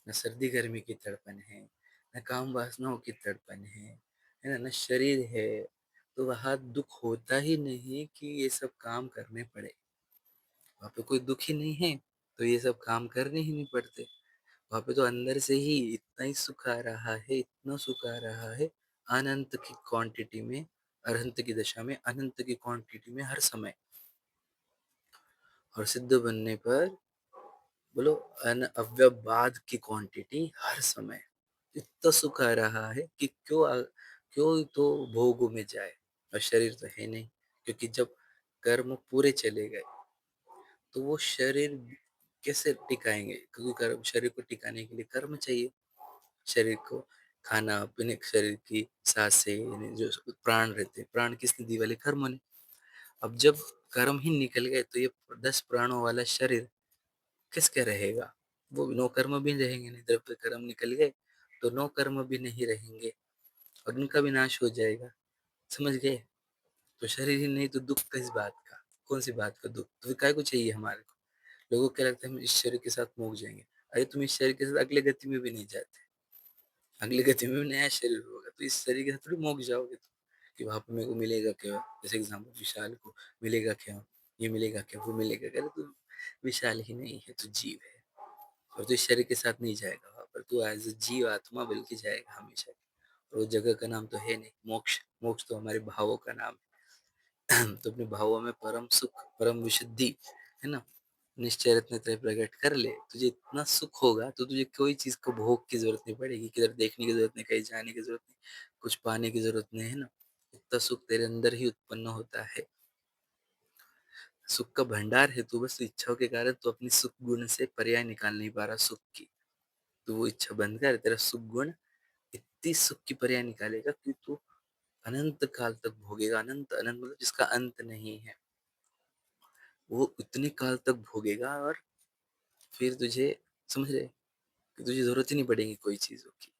Speaker 1: न सर्दी गर्मी की तड़पन है, न काम वासनाओं की तड़पन है ना, न शरीर है। तो वहां दुख होता ही नहीं कि ये सब काम करने पड़े। वहां पे कोई दुख ही नहीं है, तो ये सब काम करने ही नहीं पड़ते। वहां पे तो अंदर से ही इतना ही सुख आ रहा है, इतना सुख आ रहा है, अनंत की क्वांटिटी में, अनंत की दशा में, अनंत की क्वांटिटी में हर समय। और सिद्ध बनने पर बोलो अन अव्यबाद की क्वांटिटी हर समय। इतना सुख आ रहा है कि क्यों तो भोग में जाए। और शरीर तो है नहीं, क्योंकि जब कर्म पूरे चले गए तो वो शरीर कैसे टिकाएंगे? क्योंकि कर्म, शरीर को टिकाने के लिए कर्म चाहिए। शरीर को खाना पीने, शरीर की सांसें, यानी जो प्राण रहते हैं, प्राण किसने दी? वाले कर्म ने। अब जब कर्म ही निकल गए तो ये 10 प्राणों वाला शरीर किसका रहेगा? वो नो कर्म भी रहेंगे नहीं। द्रव्य कर्म निकल गए तो नो कर्म भी नहीं रहेंगे, और उनका भी नाश हो जाएगा। समझ गए? तो शरीर ही नहीं तो दुख किस बात का? कौन सी बात का दुख? तो फिर काय को चाहिए हमारे को? लोगों को क्या लगता है हम इस शरीर के साथ मुक जाएंगे। अरे तुम इस शरीर के साथ अगले गति में भी नहीं जाते, अगली गति में भी नया शरीर होगा, तो इस शरीर के साथ थोड़ी मुक जाओगे तुम कि वहां पे मेरे को मिलेगा क्या? जैसे एग्जाम्पल, विशाल को मिलेगा क्या? ये मिलेगा क्या? वो मिलेगा क्या? अरे तू विशाल ही नहीं है, तू जीव है, और तू इस शरीर के साथ नहीं जाएगा वहां पर, तू एज अ जीव आत्मा बल्कि जाएगा हमेशा। और वो जगह का नाम तो है नहीं मोक्ष। मोक्ष तो हमारे भावों का नाम है। तो अपने भावों में परम सुख, परम विशुद्धि, है ना, निश्चय रत्न त्रय प्रकट कर ले, तुझे इतना सुख होगा तो तुझे कोई चीज को भोग की जरूरत नहीं पड़ेगी, किधर देखने की जरूरत नहीं, कहीं जाने की जरूरत नहीं, कुछ पाने की जरूरत नहीं, है ना। इतना सुख तेरे अंदर ही उत्पन्न होता है। सुख का भंडार है तू, बस इच्छाओं के कारण तू अपनी सुख गुण से पर्याय निकाल नहीं पा रहा सुख की। तो वो इच्छा बंद कर, तेरा सुख गुण इतनी सुख की पर्याय निकालेगा कि तू अनंत काल तक भोगेगा। अनंत, अनंत मतलब जिसका अंत नहीं है, वो उतने काल तक भोगेगा। और फिर तुझे, समझ रहे, कि तुझे जरूरत ही नहीं पड़ेगी कोई चीजों की।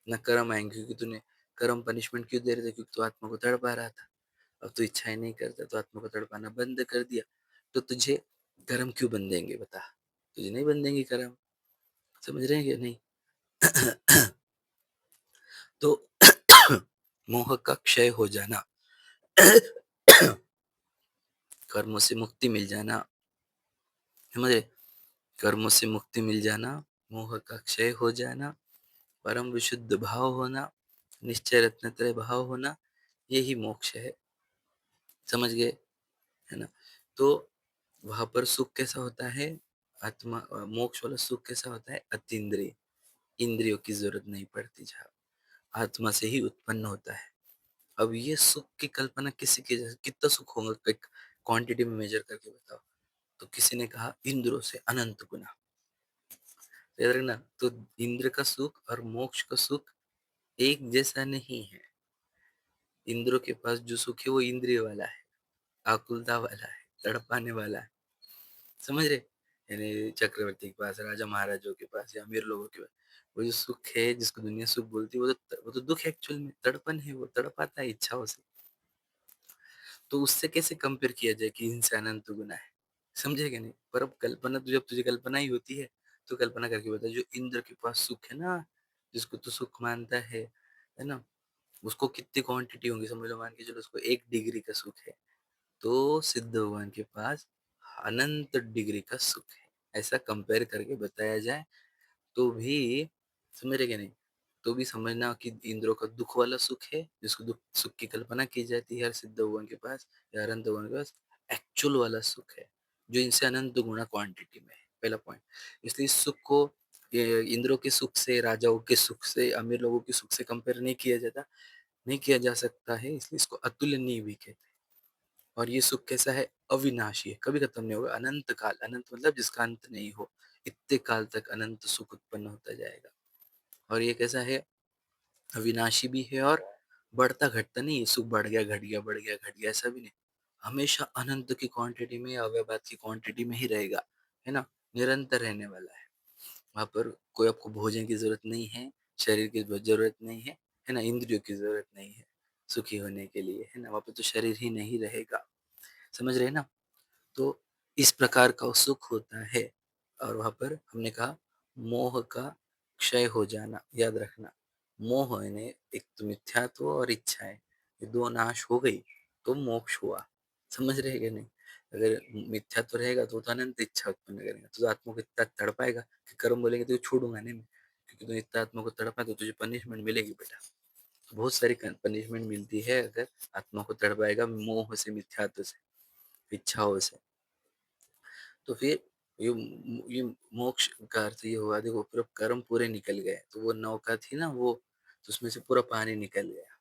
Speaker 1: न कर्म आएंगे, क्योंकि तूने कर्म पनिशमेंट क्यों दे रहे थे? क्योंकि तू आत्मा को तड़पा रहा था। अब तू इच्छाएं नहीं करता, तो आत्मा को तड़पाना बंद कर दिया, तो तुझे कर्म क्यों बंधेंगे बता? तुझे नहीं बंधेंगे कर्म। समझ रहे हैं कि नहीं? तो मोह का क्षय हो जाना, कर्मों से मुक्ति मिल जाना, समझ रहे, कर्मों से मुक्ति मिल जाना, मोह का क्षय हो जाना, परम विशुद्ध भाव होना, निश्चय रत्नत्रय भाव होना, यही मोक्ष है। समझ गए? है ना। तो वहां पर सुख कैसा होता है? आत्मा मोक्ष वाला सुख कैसा होता है? अतीन्द्रिय, इंद्रियों की जरूरत नहीं पड़ती, जहाँ आत्मा से ही उत्पन्न होता है। अब ये सुख की कल्पना किसी के जैसे, कितना सुख होगा एक क्वांटिटी में मेजर करके बताओ? तो किसी ने कहा इंद्रों से अनंत गुना। याद रखना, तो इंद्र का सुख और मोक्ष का सुख एक जैसा नहीं है। इंद्रों के पास जो सुख है वो इंद्रिय वाला है, आकुलता वाला है, तड़पाने वाला है। समझ रहे? यानी चक्रवर्ती के पास, राजा महाराजों के पास, या अमीर लोगों के पास वो जो सुख है, जिसको दुनिया सुख बोलती है, वो तो दुख है एक्चुअल में, तड़पन है, वो तड़पाता है इच्छाओं से। तो उससे कैसे कंपेयर किया जाए कि इनसे अनंत गुना है? समझेगा नहीं? पर अब कल्पना तो, जब तुझे कल्पना ही होती है, तो कल्पना करके बता, जो इंद्र के पास सुख है ना, जिसको तू सुख मानता है ना, उसको कितनी क्वांटिटी होंगी? समझ लो, मान के चलो उसको 1 डिग्री का सुख है, तो सिद्ध भगवान के पास अनंत डिग्री का सुख है। ऐसा कंपेयर करके बताया जाए तो भी, समझ रहे क्या नहीं? तो भी समझना कि इंद्रों का दुख वाला सुख है, जिसको दुख सुख की कल्पना की जाती है हर सिद्ध भगवान के पास या अनंत भगवान के पास, एक्चुअल वाला सुख है जो इनसे अनंत गुना क्वांटिटी में है। पहला पॉइंट। इसलिए इस सुख को ये इंद्रों के सुख से, राजाओं के सुख से, अमीर लोगों के सुख से कंपेयर नहीं किया जाता, नहीं किया जा सकता है। इसलिए इसको अतुलनीय भी कहते हैं। और ये सुख कैसा है? अविनाशी है, कभी खत्म नहीं होगा। अनंत काल, अनंत मतलब जिसका अंत नहीं हो, इतने काल तक अनंत सुख उत्पन्न होता जाएगा। और ये कैसा है? अविनाशी भी है और बढ़ता घटता नहीं है, सुख बढ़ गया, घट गया, बढ़ गया, घट गया, ऐसा भी नहीं। हमेशा अनंत की क्वांटिटी में, अव्यवहार की क्वांटिटी में ही रहेगा, है ना, निरंतर रहने वाला है। वहां पर कोई आपको भोजन की जरूरत नहीं है, शरीर की जरूरत नहीं है ना, इंद्रियों की जरूरत नहीं है सुखी होने के लिए, है ना, वहां पर तो शरीर ही नहीं रहेगा। समझ रहे हैं ना। तो इस प्रकार का सुख होता है। और वहां पर हमने कहा मोह का क्षय हो जाना, याद रखना। मोह यानी एक तो मिथ्यात्व और इच्छाएं, ये दो नाश हो गई तो मोक्ष हुआ। समझ रहे कि नहीं। अगर मिथ्यात्व रहेगा तो अनंत इच्छा उत्पन्न करेगा, तो आत्मा को इतना तड़पाएगा कि कर्म बोलेंगे तो छूटूंगा नहीं मैं, क्योंकि तो इतना आत्मा को तड़पा तो तुझे पनिशमेंट मिलेगी बेटा। तो बहुत सारी पनिशमेंट मिलती है अगर आत्मा को तड़पाएगा मोह से, मिथ्यात्व से, इच्छाओं से। तो फिर ये मोक्ष का अर्थ ये हुआ, देखो पूरा कर्म पूरे निकल गए, तो वो नौका थी ना वो, तो उसमें से पूरा पानी निकल गया।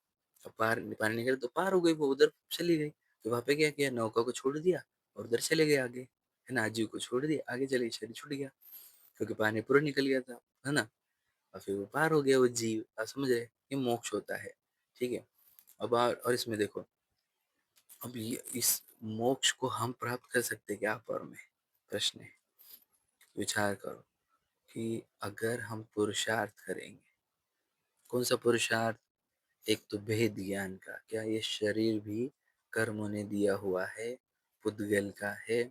Speaker 1: अब पानी निकल तो पार हो गई, वो उधर चली गई। तो वहां पे क्या किया, नौका को छोड़ दिया और उधर चले गए आगे, है ना, आजीव को छोड़ दिया, आगे चले, शरीर छूट गया क्योंकि पानी पूरा निकल गया था, है ना। और फिर वो पार हो गया वो जीव, आप समझ रहे, ये मोक्ष होता है। ठीक है। अब और इसमें देखो, अब ये इस मोक्ष को हम प्राप्त कर सकते क्या आप और मैं, प्रश्न है। विचार करो कि अगर हम पुरुषार्थ करेंगे, कौन सा पुरुषार्थ, एक तो भेद ज्ञान का, क्या ये शरीर भी कर्मों ने दिया हुआ है, पुद्गल का है,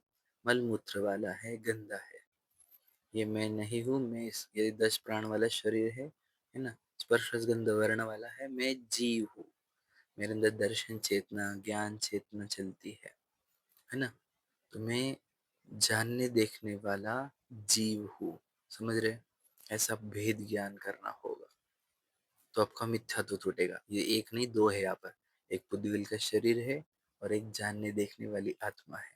Speaker 1: मलमूत्र वाला है, गंदा है, ये मैं नहीं हूँ, मैं ये 10 प्राण वाला शरीर है ना, स्पर्श रस गंध वर्ण वाला है, मैं जीव हूँ, मेरे अंदर दर्शन चेतना, ज्ञान चेतना चलती है ना। तो मैं जानने देखने वाला जीव हूँ, समझ रहे। ऐसा भेद ज्ञान करना होगा तो आपका मिथ्यात्व टूटेगा। ये एक नहीं, दो है यहाँ पर, एक पुद्गल का शरीर है और एक जानने देखने वाली आत्मा है।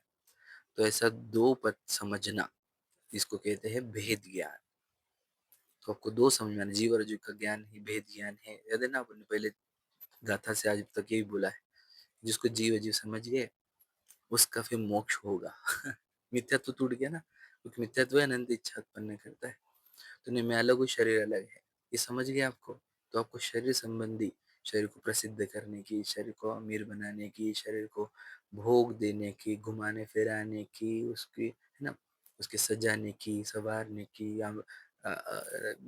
Speaker 1: तो ऐसा दो पद समझना, इसको कहते हैं भेद ज्ञान। तो आपको दो समझ में आना, जीव और जीव का ज्ञान ही भेद ज्ञान है। याद है ना, आपने पहले गाथा से आज तक यही बोला है, जिसको जीव अजीव समझ गए उसका फिर मोक्ष होगा। मिथ्यात्व टूट गया ना, क्योंकि मिथ्यात्व है अनंत इच्छा उत्पन्न करता है। तो नहीं, मैं अलग हूँ, शरीर अलग है, ये समझ गया आपको। तो आपको शरीर संबंधी, शरीर को प्रसिद्ध करने की, शरीर को अमीर बनाने की, शरीर को भोग देने की, घुमाने फिराने की, उसकी, है ना, उसके सजाने की, संवारने की, या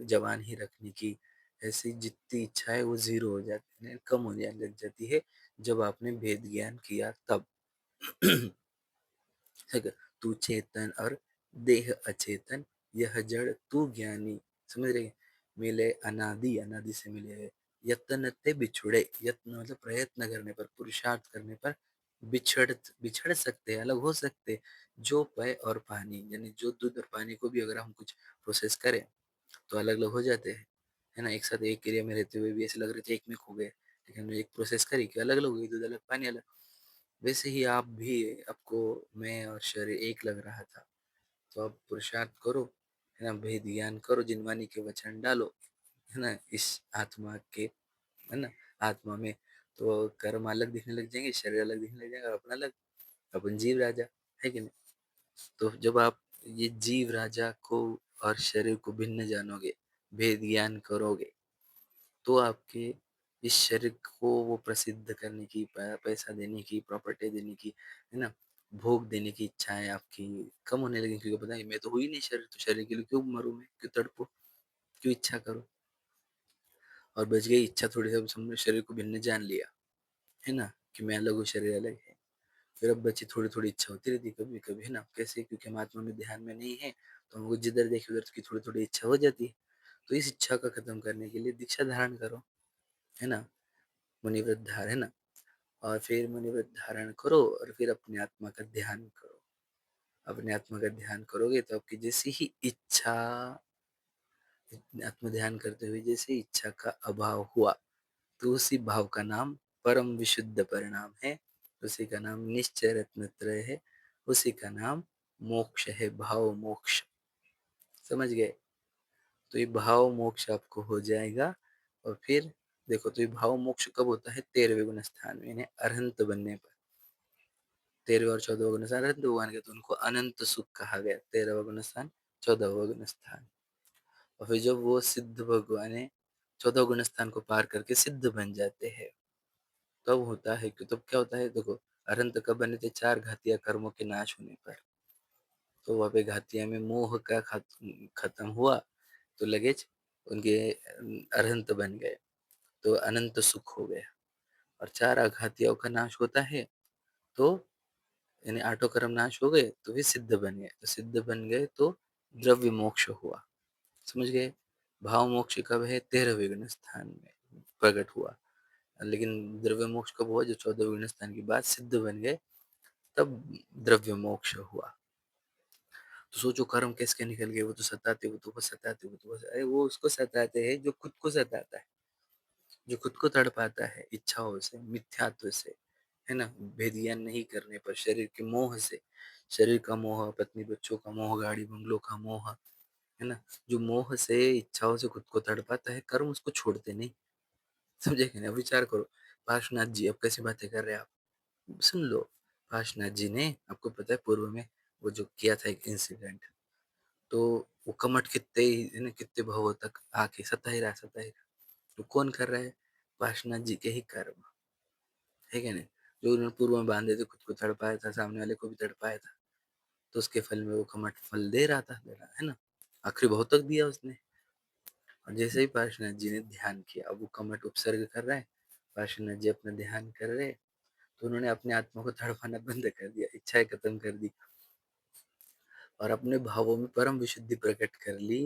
Speaker 1: जवान ही रखने की, ऐसी जितनी इच्छा है वो जीरो हो जाती है, कम होने लग जाती है जब आपने भेद ज्ञान किया तब। है। तू चेतन और देह अचेतन, यह जड़ तू ज्ञानी। समझ रहे। मिले अनादि, अनादि से मिले है। यत्न ते बिछुड़े, यत्न मतलब प्रयत्न करने पर, पुरुषार्थ करने पर बिछड़ बिछड़ सकते हैं, अलग हो सकते हैं। जो पेय और पानी, यानी जो दूध और पानी को भी अगर हम कुछ प्रोसेस करें तो अलग अलग हो जाते हैं, है ना। एक साथ एक क्रिया में रहते हुए भी ऐसे लग रहे थे एक में खो गए, लेकिन हमने एक प्रोसेस करी कि अलग अलग हो गई, दूध अलग पानी अलग। वैसे ही आप भी, आपको मैं और शरीर एक लग रहा था, तो आप पुरुषार्थ करो, है ना, भेद ज्ञान करो, जिनवानी के वचन डालो, है ना, इस आत्मा के, है ना, आत्मा में। तो कर्म अलग दिखने लग जाएंगे, शरीर अलग दिखने लग जाएगा, और अपना अलग, अपन जीव राजा, है कि नहीं। तो जब आप ये जीव राजा को और शरीर को भिन्न जानोगे, भेद ज्ञान करोगे, तो आपके इस शरीर को वो प्रसिद्ध करने की, पैसा देने की, प्रॉपर्टी देने की, है ना, भोग देने की इच्छाएं आपकी कम होने लगी, क्योंकि पता है मैं तो हुई नहीं शरीर, तो शरीर के लिए क्यों मरूं मैं, क्यों तड़पो, क्यों इच्छा करो। और बच गई इच्छा थोड़ी सी, हमने शरीर को भिन्न जान लिया, है ना, कि मैं अलग हूँ, शरीर अलग है। फिर अब बची थोड़ी थोड़ी इच्छा होती रहती कभी कभी, है ना, कैसे, क्योंकि हम आत्मा में ध्यान में नहीं है, तो हमको जिधर देखे उधर की थोड़ी थोड़ी इच्छा हो जाती है। तो इस इच्छा का खत्म करने के लिए दीक्षा धारण करो, है ना, मुनिव्रत धार, है ना। और फिर मुनिव्रत धारण करो और फिर अपने आत्मा का ध्यान करो। अपने आत्मा का ध्यान करोगे तो आपकी जैसी ही इच्छा, आत्म ध्यान करते हुए जैसे इच्छा का अभाव हुआ, तो उसी भाव का नाम परम विशुद्ध परिणाम है, उसी का नाम निश्चय रत्नत्रय है, उसी का नाम मोक्ष है, भाव मोक्ष। समझ गए। तो ये भाव मोक्ष आपको हो जाएगा। और फिर देखो, तो ये भाव मोक्ष कब होता है, 13वें गुण स्थान में, यानी अरहंत बनने पर। 13वें और 14वें गुण स्थान अनंत भगवान के, तो उनको अनंत सुख कहा गया, 13वां गुण स्थान, 14वां गुण स्थान। और फिर जब वो सिद्ध भगवान है, 14 गुण स्थान को पार करके सिद्ध बन जाते हैं। तब होता है कि तब क्या होता है देखो, अरहंत कब बने थे? 4 घातीय कर्मों के नाश होने पर। तो वहाँ पे घातिया में मोह का खत्म हुआ, तो लगेज उनके अरहंत बन गए, तो अनंत सुख हो गया। और 4 आघातियों का नाश होता है, तो यानी आठों कर्म नाश हो गए, तो वे सिद्ध बन गए। तो सिद्ध बन गए तो द्रव्य मोक्ष हुआ। समझ गए? भाव मोक्ष कब है? 13 विघ्न स्थान में प्रकट हुआ। लेकिन द्रव्य मोक्ष कब हुआ? जो 14 विघ्न स्थान के बाद सिद्ध बन गए, तब द्रव्य मोक्ष हुआ। तो सोचो, कर्म किसके निकल गए? वो तो सताते, वो तो बस सताते, वो तो बस, अरे वो उसको सताते हैं जो खुद को सताता है, जो खुद को तड़पाता है इच्छाओं से, मिथ्यात्व से, है ना, भेद ज्ञान नहीं करने पर, शरीर के मोह से, शरीर का मोह, पत्नी बच्चों का मोह, गाड़ी बंगलों का मोह, है ना, जो मोह से, इच्छाओं से खुद को तड़पाता है, कर्म उसको छोड़ते नहीं। समझे कि नहीं? अब विचार करो, पार्श्वनाथ जी, अब कैसी बातें कर रहे हैं आप, सुन लो। पार्श्वनाथ जी ने, आपको पता है पूर्व में वो जो किया था एक इंसिडेंट, तो वो कमठ कितने है ना, कितने भावों तक आके सता ही रहा। तो कौन कर रहा है? पार्श्वनाथ जी के ही कर्म, है क्या नहीं? जो उन्होंने पूर्व में बांधे थे, खुद को तड़पाया था, सामने वाले को भी तड़पाया था, तो उसके फल में वो कमठ फल दे रहा था, दे रहा है ना, आखिरी बहुत तक दिया उसने। और जैसे ही पार्श्वनाथ जी ने ध्यान किया, अब वो कमठ उपसर्ग कर रहा है, पार्श्वनाथ जी अपना ध्यान कर रहे, तो उन्होंने अपने आत्मा को तड़पाना बंद कर दिया, इच्छाएं खत्म कर दी, और अपने भावों में परम विशुद्धि प्रकट कर ली,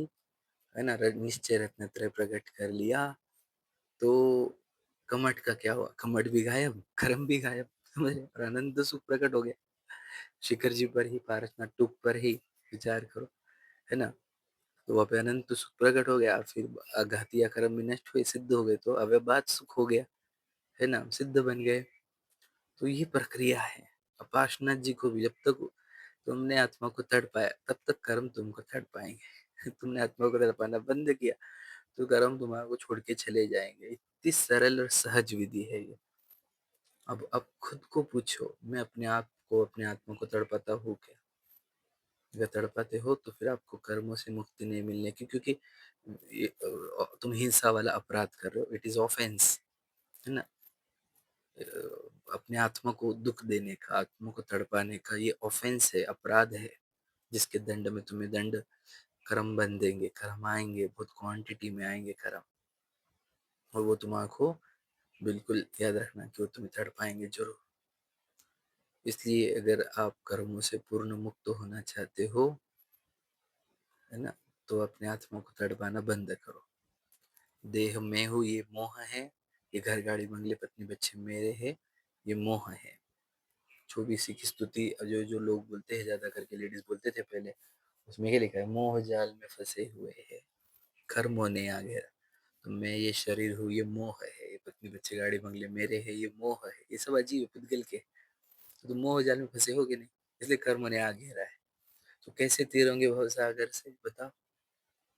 Speaker 1: है ना, निश्चय रत्नत्रय प्रकट कर लिया। तो कमठ का क्या हुआ? कमठ भी गायब, कर्म भी गायब, समझ रहे? और अनंत सुख प्रकट हो गया शिखर जी पर ही, पारसनाथ टूप पर ही। विचार करो, है ना। तो वहां पे अनंत सुख प्रकट हो गया, फिर घातिया कर्म भी नष्ट हुए, सिद्ध हो गए, तो अव्यबाद सुख हो गया, है ना, सिद्ध बन गए। तो ये प्रक्रिया है। उपासना जी को भी, जब तक तुमने आत्मा को तड़ पाया, तब तक कर्म तुमको तड़ पाएंगे। तुमने आत्मा को तड़पाना बंद किया, तो कर्म तुम्हारे को छोड़ के चले जाएंगे। इतनी सरल और सहज विधि है ये। अब खुद को पूछो, मैं अपने आप को, अपने आत्मा को तड़पाता हूँ क्या? अगर तड़पाते हो तो फिर आपको कर्मों से मुक्ति नहीं मिलने की, क्योंकि तुम हिंसा वाला अपराध कर रहे हो, इट इज ऑफेंस, है ना। अपने आत्मा को दुख देने का, आत्मा को तड़पाने का, ये ऑफेंस है, अपराध है, जिसके दंड में तुम्हें दंड कर्म बन देंगे, कर्म आएंगे, बहुत क्वांटिटी में आएंगे कर्म, और वो तुम्हारा बिल्कुल याद रखना कि वो तुम्हें तड़पाएंगे जरूर। इसलिए अगर आप कर्मों से पूर्ण मुक्त होना चाहते हो, है ना, तो अपने आत्मा को तड़पाना बंद करो। देह में हूँ, ये मोह है, ये घर गाड़ी बंगले पत्नी बच्चे मेरे है, ये मोह है। 24 की स्तुति जो जो लोग बोलते हैं, ज्यादा करके लेडीज बोलते थे पहले, उसमें क्या लिखा है? मोह जाल में फंसे हुए है, कर्मों ने आ गया। तो मैं ये शरीर हूँ, ये मोह है, ये पत्नी बच्चे गाड़ी बंगले मेरे है, ये मोह है, ये सब अजीब है पुद्गल के। तो मोह जाल में फंसे हो कि नहीं? इसलिए कर्म ने आ घेरा है। तो कैसे तीरोगे भव सागर से, बताओ?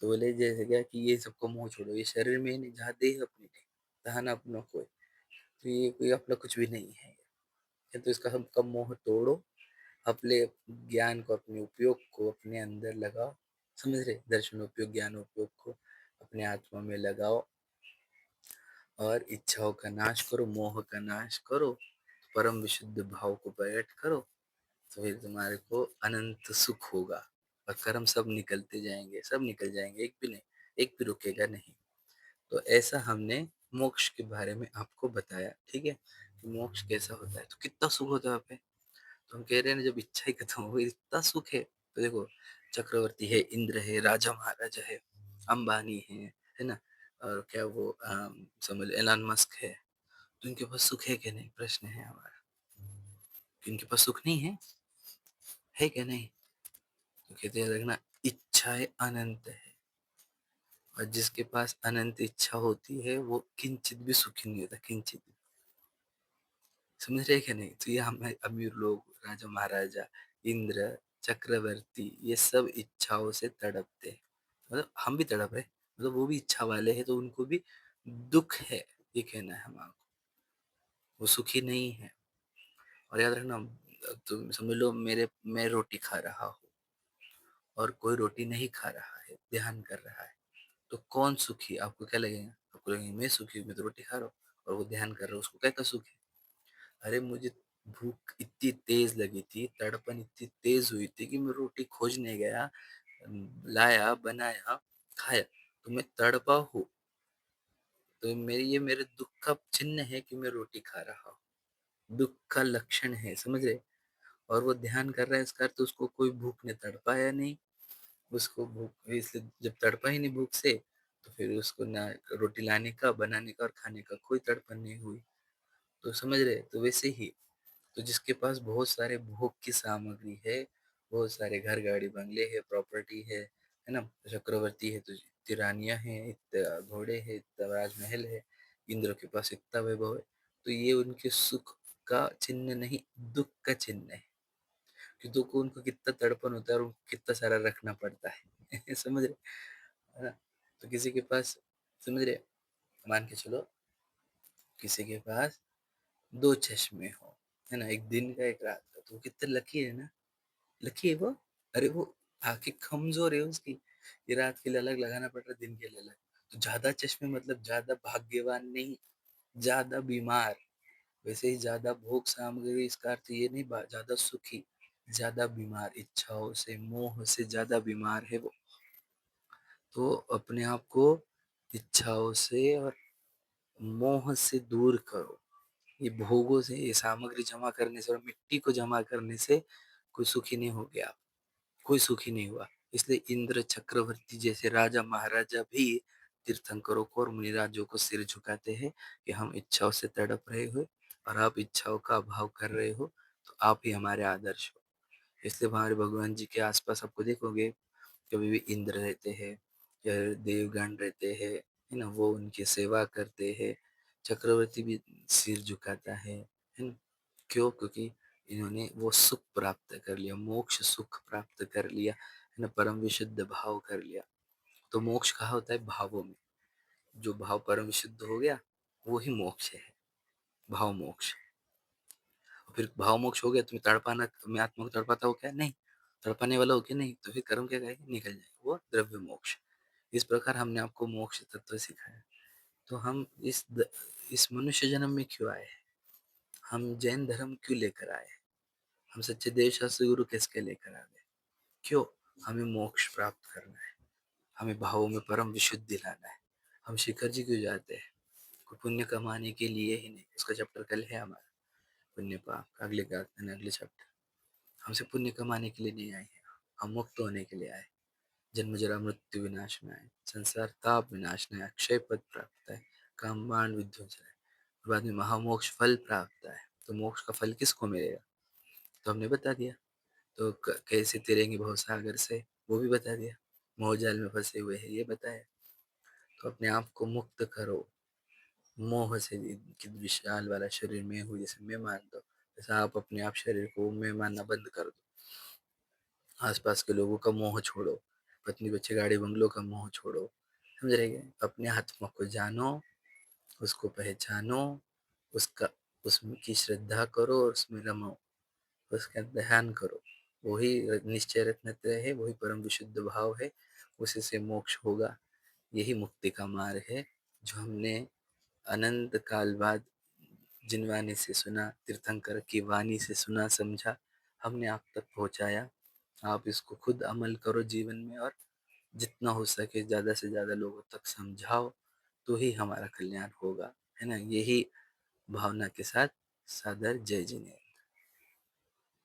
Speaker 1: तो बोले जैसे क्या कि ये सबको मोह छोड़ो, ये शरीर में ही नहीं, जहाँ देह अपनी नहीं, तहाँ ना अपना कोई, तो ये कोई अपना कुछ भी नहीं है। तो इसका सबका मोह तोड़ो, अपने ज्ञान को, अपने उपयोग को अपने अंदर लगाओ। समझ रहे? दर्शन उपयोग, ज्ञान उपयोग को अपने आत्मा में लगाओ, और इच्छाओं का नाश करो, मोह का नाश करो, परम विशुद्ध भाव को प्रकट करो, तो फिर तुम्हारे को अनंत सुख होगा। और कर्म सब निकलते जाएंगे, सब निकल जाएंगे, एक भी नहीं, एक भी रुकेगा नहीं। तो ऐसा हमने मोक्ष के बारे में आपको बताया, ठीक है, कि मोक्ष कैसा होता है, तो कितना सुख होता है वहाँ पे। तो हम कह रहे हैं ना, जब इच्छा ही खत्म हो गई, इतना सुख है। तो देखो, चक्रवर्ती है, इंद्र है, राजा महाराजा है, अंबानी है ना, और क्या वो समझ एलन मस्क है, तो इनके पास सुख है क्या नहीं? प्रश्न है हमारा, कि इनके पास सुख नहीं है क्या नहीं? तो कहते हैं देखना, इच्छाएं अनंत है, और जिसके पास अनंत इच्छा होती है, वो किंचित भी सुखी नहीं होता, किंचित भी। समझ रहे क्या नहीं? तो ये हमें अमीर लोग, राजा महाराजा, इंद्र, चक्रवर्ती, ये सब इच्छाओं से तड़पते हैं। मतलब हम भी तड़प रहे, मतलब वो भी इच्छा वाले हैं, तो उनको भी दुख है, ये कहना है हमारा। वो सुखी नहीं है। और याद रखना, तुम समझ लो, मैं रोटी खा रहा हूँ, और कोई रोटी नहीं खा रहा है, ध्यान कर रहा है, तो कौन सुखी? आपको क्या लगेगा? आपको लगेगा मैं सुखी हूँ, मैं तो रोटी खा रहा हूँ, और वो ध्यान कर रहा है, उसको क्या का सुख है? अरे मुझे भूख इतनी तेज लगी थी, तड़पन इतनी तेज हुई थी कि मैं रोटी खोजने गया, लाया, बनाया, खाया, तो मैं तड़पा हूँ। तो मेरे दुख का चिन्ह है कि मैं रोटी खा रहा हूँ, दुख का लक्षण है, समझ रहे? और वो ध्यान कर रहा है, इसका अर्थ उसको कोई भूख ने तड़पाया नहीं, उसको भूख इसलिए जब तड़पा ही नहीं भूख से, तो फिर उसको ना रोटी लाने का, बनाने का और खाने का कोई तड़पन नहीं हुई। तो समझ रहे? तो वैसे ही, तो जिसके पास बहुत सारे भोग की सामग्री है, बहुत सारे घर गाड़ी बंगले है, प्रॉपर्टी है ना, चक्रवर्ती है, तो इतनी रानियां हैं, इतने घोड़े हैं, इतना राजमहल है, इंद्र के पास इतना वैभव है, तो ये उनके सुख का चिन्ह नहीं, दुख का चिन्ह है। कि दुख उनको कितना तड़पन होता है और उनको कितना सारा रखना पड़ता है समझ रहे? है ना? तो किसी के पास, समझ रहे, मान के चलो किसी के पास दो चश्मे हो, है ना, एक दिन का एक रात का, तो वो कितना लकी है ना, लकी है वो। अरे वो आंखें कमजोर है उसकी, ये रात के लिए अलग लगाना पड़ रहा है, दिन के लिए अलग। तो ज्यादा चश्मे मतलब ज्यादा भाग्यवान नहीं, ज्यादा बीमार। वैसे ही ज्यादा भोग सामग्री इसका अर्थ ये नहीं ज्यादा सुखी, ज्यादा बीमार, इच्छाओं से मोह से ज्यादा बीमार है वो। तो अपने आप को इच्छाओं से और मोह से दूर करो। ये भोगों से, ये सामग्री जमा करने से और मिट्टी को जमा करने से कोई सुखी नहीं हो गया, कोई सुखी नहीं हुआ। इसलिए इंद्र चक्रवर्ती जैसे राजा महाराजा भी तीर्थंकरों को और मुनिराजों को सिर झुकाते हैं कि हम इच्छाओं से तड़प रहे हो और आप इच्छाओं का अभाव कर रहे हो, तो आप ही हमारे आदर्श हो। इसलिए हमारे भगवान जी के आसपास आपको देखोगे कभी भी इंद्र रहते हैं या देवगण रहते हैं, है ना, वो उनकी सेवा करते हैं। चक्रवर्ती भी सिर झुकाता है ना? क्यों? क्योंकि इन्होंने वो सुख प्राप्त कर लिया, मोक्ष सुख प्राप्त कर लिया, है ना, परम विशुद्ध भाव कर लिया। तो मोक्ष कहाँ होता है? भावों में। जो भाव परम विशुद्ध हो गया, वो ही मोक्ष है, भाव मोक्ष। और फिर भाव मोक्ष हो गया, तुम्हें तड़पाना, मैं आत्मा को तड़पाता हो क्या? नहीं। तड़पाने वाला हो क्या? नहीं। तो फिर कर्म क्या करेगा? निकल जाएगा, वो द्रव्य मोक्ष। इस प्रकार हमने आपको मोक्ष तत्व सिखाया। तो हम इस मनुष्य जन्म में क्यों आए हैं? हम जैन धर्म क्यों लेकर आए हैं? हम सच्चे देव शास्त्री गुरु किसके लेकर आ गए? क्यों? हमें मोक्ष प्राप्त करना है, हमें भावों में परम विशुद्धि लाना है। हम शिखर जी क्यों जाते हैं? कोई पुण्य कमाने के लिए ही नहीं। उसका चैप्टर कल है हमारा, पुण्य पाप का, अगले चैप्टर। हमसे पुण्य कमाने के लिए नहीं आए हैं, हम मुक्त होने के लिए आए। जन्म जरा मृत्यु विनाश में आए, संसार ताप विनाश में आए, अक्षय पद प्राप्त है, कामबाण विध्वंस है, बाद में महामोक्ष फल प्राप्त है। तो मोक्ष का फल किसको मिलेगा? तो हमने बता दिया। तो कैसे तैरेंगे भवसागर से, वो भी बता दिया। मोहजाल में फंसे हुए हैं, ये बताया। तो अपने आप को मुक्त करो मोह से, कि विशाल वाला शरीर में हूँ जैसे मैं मान दो, जैसा आप अपने आप शरीर को मैं मानना बंद कर दो। आसपास के लोगों का मोह छोड़ो, पत्नी बच्चे गाड़ी बंगलों का मोह छोड़ो, समझ रहे क्या? अपने आत्मा को जानो, उसको पहचानो, उसका, उसकी श्रद्धा करो और उसमें रमो, उसका ध्यान करो। वही निश्चय रत्नत्रय है, वही परम विशुद्ध भाव है, उसी से मोक्ष होगा। यही मुक्ति का मार्ग है, जो हमने अनंत काल बाद जिन वाणी से सुना, तीर्थंकर की वाणी से सुना समझा, हमने आप तक पहुंचाया। आप इसको खुद अमल करो जीवन में, और जितना हो सके ज़्यादा से ज़्यादा लोगों तक समझाओ, तो ही हमारा कल्याण होगा, है ना। यही भावना के साथ सादर जय जिनेन्द्र।